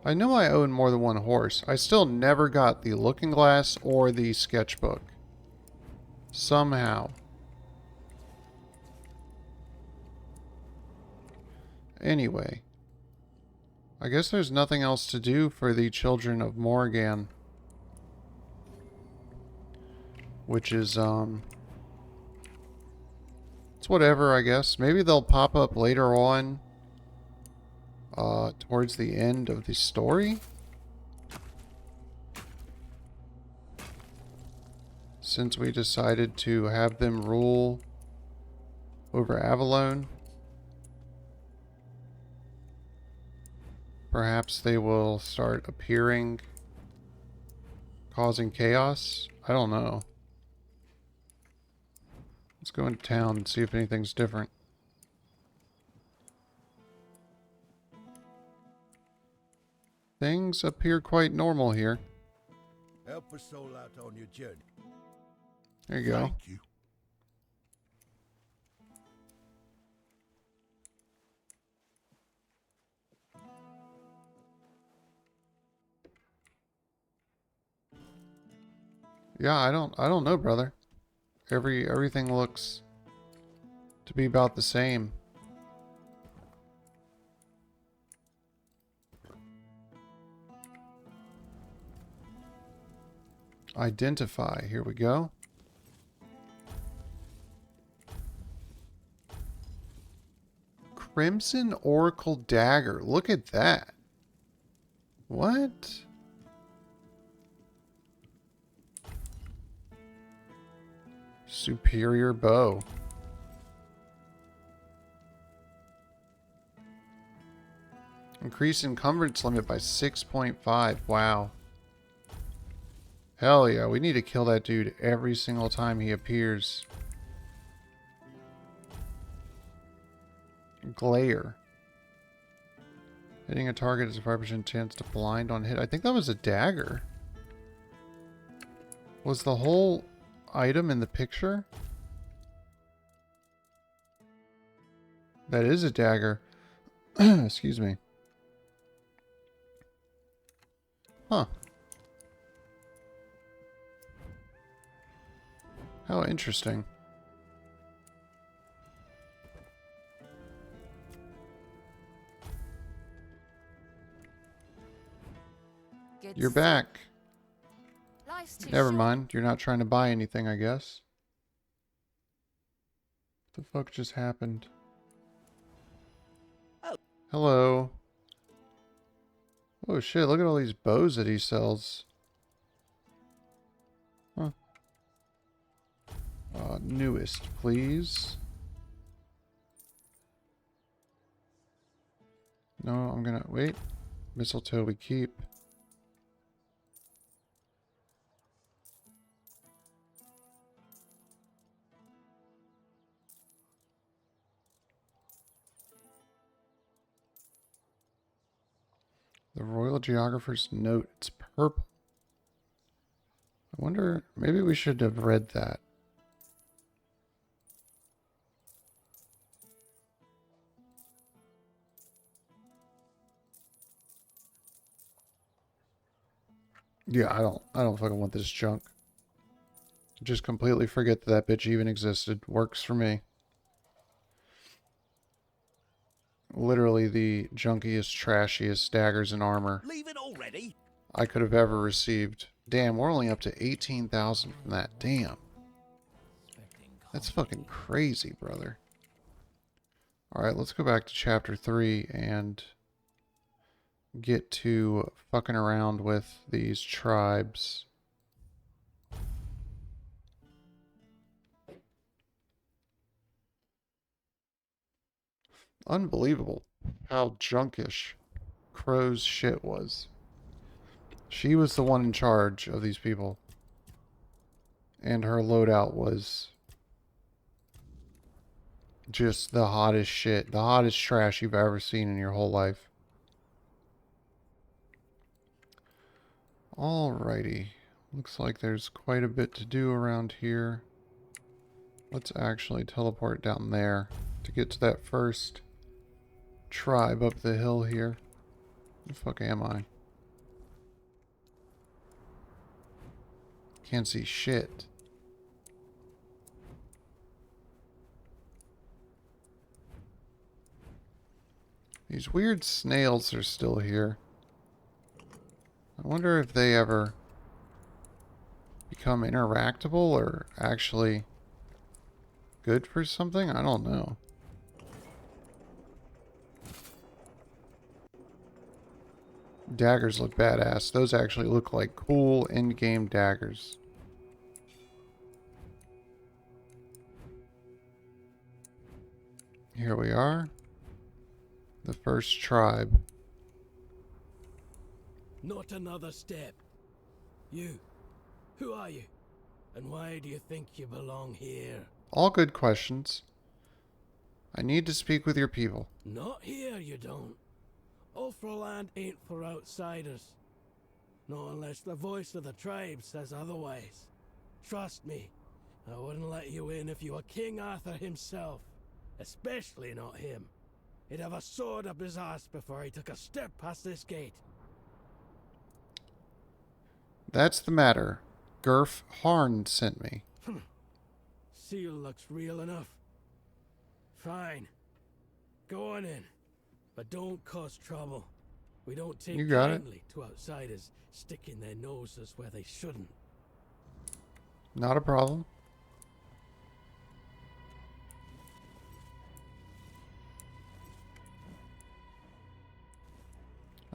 Speaker 1: I know I own more than one horse. I still never got the looking glass or the sketchbook. Somehow. Anyway. I guess there's nothing else to do for the Children of Morrigan. Which is, it's whatever, I guess. Maybe they'll pop up later on. Towards the end of the story. Since we decided to have them rule over Avalon. Perhaps they will start appearing, causing chaos. I don't know. Let's go into town and see if anything's different. Things appear quite normal here.
Speaker 2: Help us all out on your journey.
Speaker 1: There you go.
Speaker 3: Thank you.
Speaker 1: Yeah, I don't know, brother. Everything looks to be about the same. Identify. Here we go. Crimson Oracle Dagger. Look at that. What? Superior bow. Increase encumbrance limit by 6.5. Wow. Hell yeah, we need to kill that dude every single time he appears. Glare. Hitting a target is a 5% chance to blind on hit. I think that was a dagger. Was the whole item in the picture? That is a dagger. Excuse me. Huh. How interesting. You're back. Never mind. You're not trying to buy anything, I guess. What the fuck just happened? Hello. Oh shit, look at all these bows that he sells. Huh. Newest, please. No, I'm gonna... Wait. Mistletoe we keep. The Royal Geographer's Note. It's purple. I wonder... Maybe we should have read that. Yeah, I don't fucking want this junk. Just completely forget that bitch even existed. Works for me. Literally the junkiest, trashiest daggers and armor
Speaker 9: Leave it already.
Speaker 1: I could have ever received. Damn, we're only up to 18,000 from that. Damn. That's fucking crazy, brother. Alright, let's go back to chapter 3 and get to fucking around with these tribes. Unbelievable how junkish Crow's shit was. She was the one in charge of these people. And her loadout was just the hottest shit. The hottest trash you've ever seen in your whole life. Alrighty. Looks like there's quite a bit to do around here. Let's actually teleport down there to get to that first tribe up the hill here. Where the fuck am I? Can't see shit. These weird snails are still here. I wonder if they ever become interactable or actually good for something? I don't know. Daggers look badass. Those actually look like cool in-game daggers. Here we are. The first tribe.
Speaker 11: Not another step. You. Who are you? And why do you think you belong here?
Speaker 1: All good questions. I need to speak with your people.
Speaker 11: Not here, you don't. Ulfraland ain't for outsiders. Not unless the voice of the tribe says otherwise. Trust me, I wouldn't let you in if you were King Arthur himself. Especially not him. He'd have a sword up his ass before he took a step past this gate.
Speaker 1: That's the matter. Gurf Harn sent me.
Speaker 11: Seal looks real enough. Fine. Go on in. But don't cause trouble. We don't take kindly to outsiders sticking their noses where they shouldn't.
Speaker 1: Not a problem.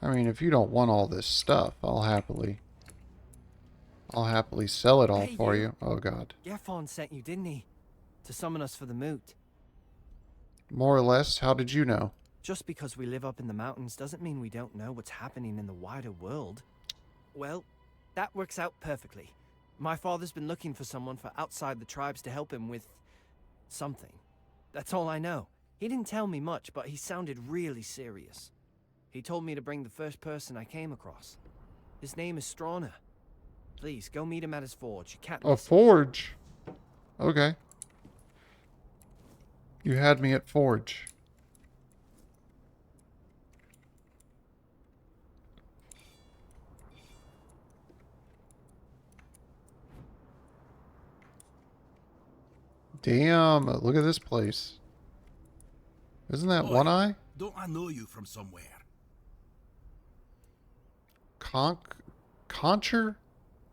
Speaker 1: I mean, if you don't want all this stuff, I'll happily sell it all for you. Oh god.
Speaker 12: Gefon sent you, didn't he? To summon us for the moot.
Speaker 1: More or less, how did you know?
Speaker 12: Just because we live up in the mountains doesn't mean we don't know what's happening in the wider world. Well, that works out perfectly. My father's been looking for someone for outside the tribes to help him with something. That's all I know. He didn't tell me much, but he sounded really serious. He told me to bring the first person I came across. His name is Strana. Please, go meet him at his forge. You can't
Speaker 1: A forge? Okay. You had me at forge. Damn, look at this place. Isn't that One Eye?
Speaker 9: Don't I know you from somewhere?
Speaker 1: Concher?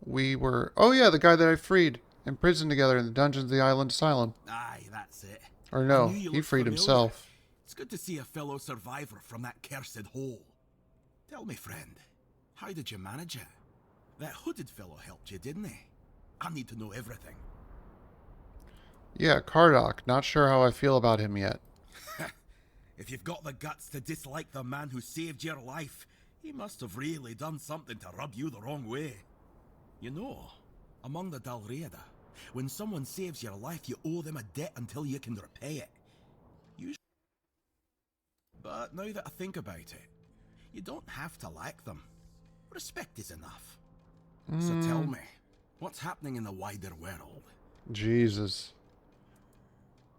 Speaker 1: We were... Oh yeah, the guy that I freed. Imprisoned together in the dungeons of the island asylum.
Speaker 9: Aye, that's it.
Speaker 1: Or no, he freed himself.
Speaker 9: It's good to see a fellow survivor from that cursed hole. Tell me, friend, how did you manage it? That hooded fellow helped you, didn't he? I need to know everything.
Speaker 1: Yeah, Kardok. Not sure how I feel about him yet.
Speaker 9: If you've got the guts to dislike the man who saved your life, he must have really done something to rub you the wrong way. You know, among the Dalriada, when someone saves your life, you owe them a debt until you can repay it. But now that I think about it, you don't have to like them. Respect is enough. So tell me, what's happening in the wider world?
Speaker 1: Jesus.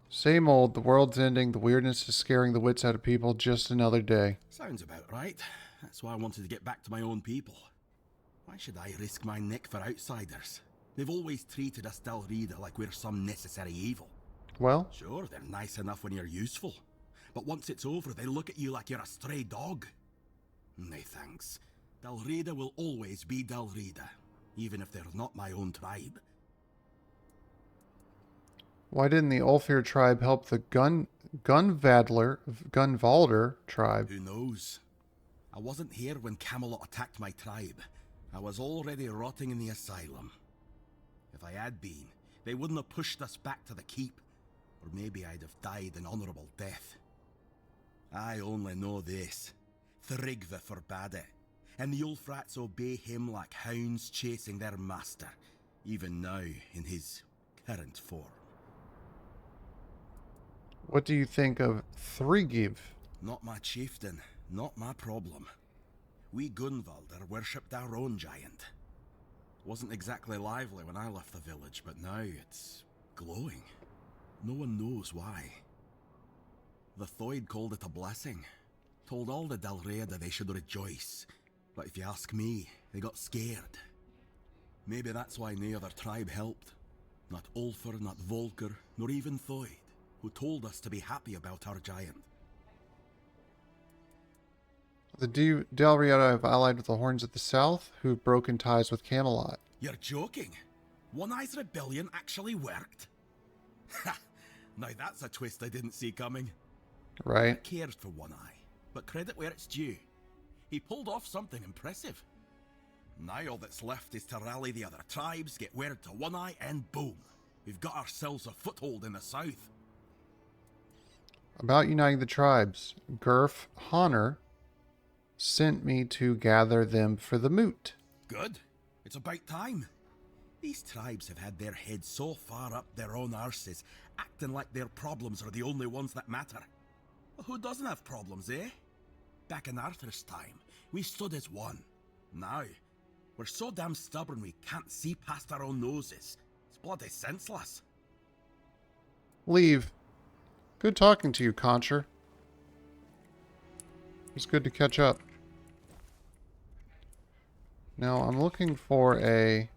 Speaker 1: Same old, the world's ending, the weirdness is scaring the wits out of people, just another day.
Speaker 9: Sounds about right. That's why I wanted to get back to my own people. Why should I risk my neck for outsiders? They've always treated us Dalriada like we're some necessary evil.
Speaker 1: Well?
Speaker 9: Sure, they're nice enough when you're useful. But once it's over, they look at you like you're a stray dog. Nay, thanks. Dalriada will always be Dalriada, even if they're not my own tribe.
Speaker 1: Why didn't the Ulfir tribe help the Gunvalder tribe?
Speaker 9: Who knows? I wasn't here when Camelot attacked my tribe. I was already rotting in the asylum. If I had been, they wouldn't have pushed us back to the keep. Or maybe I'd have died an honourable death. I only know this. Thrigve forbade it, and the Ulfrats obey him like hounds chasing their master, even now in his current form.
Speaker 1: What do you think of Thrigve?
Speaker 9: Not my chieftain, not my problem. We Gunvalder worshipped our own giant. Wasn't exactly lively when I left the village, but now it's glowing. No one knows why. The Thoid called it a blessing. Told all the Dalriada they should rejoice. But if you ask me, they got scared. Maybe that's why no other tribe helped. Not Ulfr, not Volker, nor even Thoid, who told us to be happy about our giant.
Speaker 1: The Dalriada have allied with the Horns of the South, who've broken ties with Camelot.
Speaker 9: You're joking? One Eye's rebellion actually worked? Ha! Now that's a twist I didn't see coming.
Speaker 1: Right.
Speaker 9: I cared for One Eye, but credit where it's due. He pulled off something impressive. Now all that's left is to rally the other tribes, get word to One Eye, and boom. We've got ourselves a foothold in the south.
Speaker 1: About uniting the tribes, Gurf Honor sent me to gather them for the moot.
Speaker 9: Good. It's about time. These tribes have had their heads so far up their own arses, acting like their problems are the only ones that matter. Who doesn't have problems, eh? Back in Arthur's time, we stood as one. Now, we're so damn stubborn we can't see past our own noses. It's bloody senseless.
Speaker 1: Leave. Good talking to you, Concher. It's good to catch up. Now, I'm looking for a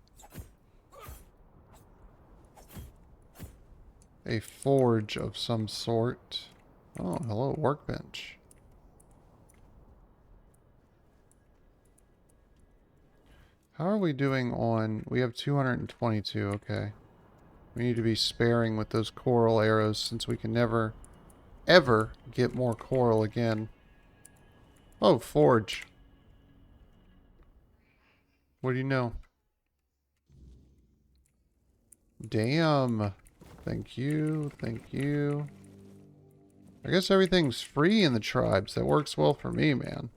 Speaker 1: forge of some sort. Oh, hello, workbench. How are we doing on... We have 222, okay. We need to be sparing with those coral arrows since we can never, ever get more coral again. Oh, forge. What do you know? Damn. Thank you, thank you. I guess everything's free in the tribes. That works well for me, man.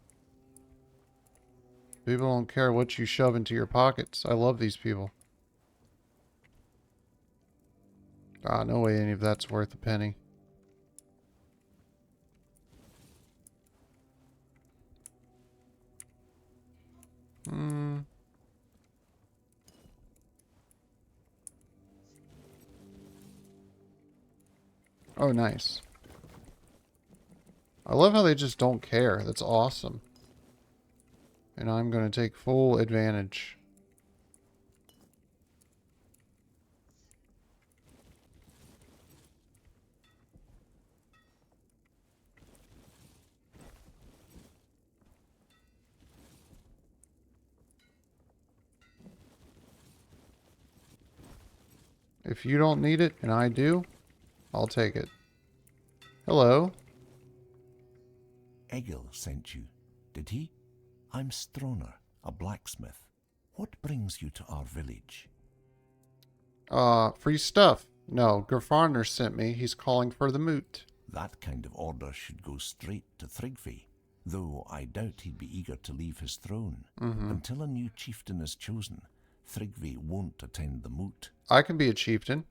Speaker 1: People don't care what you shove into your pockets. I love these people. Ah, no way any of that's worth a penny. Oh, nice. I love how they just don't care. That's awesome. And I'm going to take full advantage. If you don't need it, and I do, I'll take it. Hello.
Speaker 13: Egil sent you, did he? I'm Stroner, a blacksmith. What brings you to our village?
Speaker 1: Free stuff. No, Gerfarner sent me. He's calling for the moot.
Speaker 13: That kind of order should go straight to Thrigve, though I doubt he'd be eager to leave his throne. Until a new chieftain is chosen, Thrigve won't attend the moot.
Speaker 1: I can be a chieftain.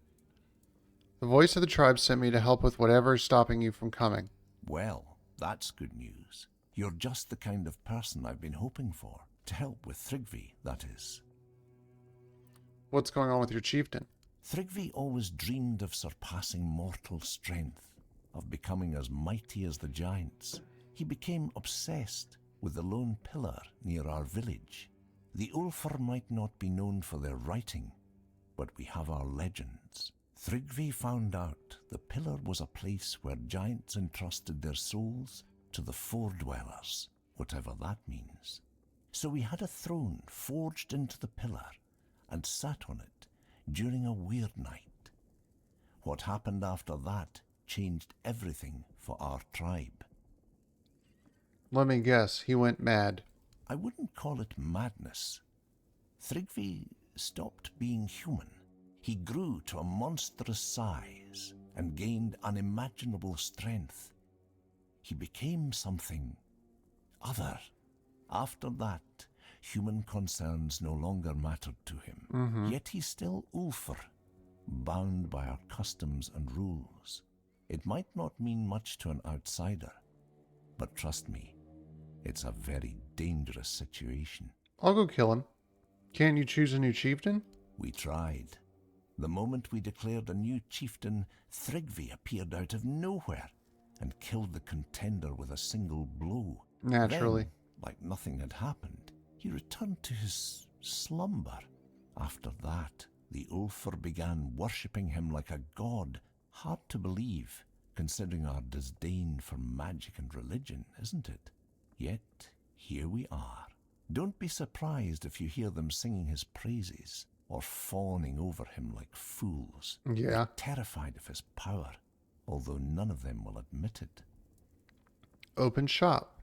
Speaker 1: The voice of the tribe sent me to help with whatever is stopping you from coming.
Speaker 13: Well, that's good news. You're just the kind of person I've been hoping for. To help with Thrigve, that is.
Speaker 1: What's going on with your chieftain?
Speaker 13: Thrigve always dreamed of surpassing mortal strength, of becoming as mighty as the giants. He became obsessed with the lone pillar near our village. The Ulfr might not be known for their writing, but we have our legends. Thrigve found out the pillar was a place where giants entrusted their souls to the Fore-dwellers, whatever that means. So we had a throne forged into the pillar and sat on it during a weird night. What happened after that changed everything for our tribe.
Speaker 1: Let me guess. He went mad.
Speaker 13: I wouldn't call it madness. Thrygvi stopped being human. He grew to a monstrous size and gained unimaginable strength. He became something other. After that, human concerns no longer mattered to him. Yet he's still Ulfr, bound by our customs and rules. It might not mean much to an outsider, but trust me, it's a very dangerous situation.
Speaker 1: I'll go kill him. Can't you choose a new chieftain?
Speaker 13: We tried. The moment we declared a new chieftain, Thrygvi appeared out of nowhere and killed the contender with a single blow.
Speaker 1: Naturally.
Speaker 13: Then, like nothing had happened, he returned to his slumber. After that, the Ulfr began worshipping him like a god. Hard to believe, considering our disdain for magic and religion, isn't it? Yet, here we are. Don't be surprised if you hear them singing his praises or fawning over him like fools.
Speaker 1: Yeah.
Speaker 13: They're terrified of his power, although none of them will admit it.
Speaker 1: Open shop.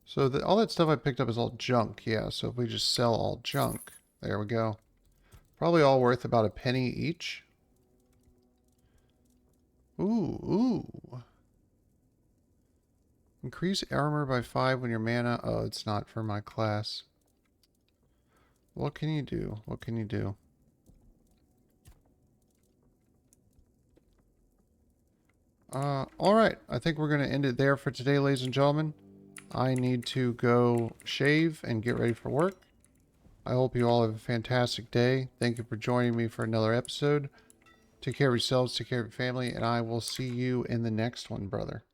Speaker 1: So all that stuff I picked up is all junk. Yeah, so if we just sell all junk, there we go. Probably all worth about a penny each. Ooh. Increase armor by 5 when your mana... Oh, it's not for my class. What can you do? What can you do? Alright. I think we're going to end it there for today, ladies and gentlemen. I need to go shave and get ready for work. I hope you all have a fantastic day. Thank you for joining me for another episode. Take care of yourselves, take care of your family, and I will see you in the next one, brother.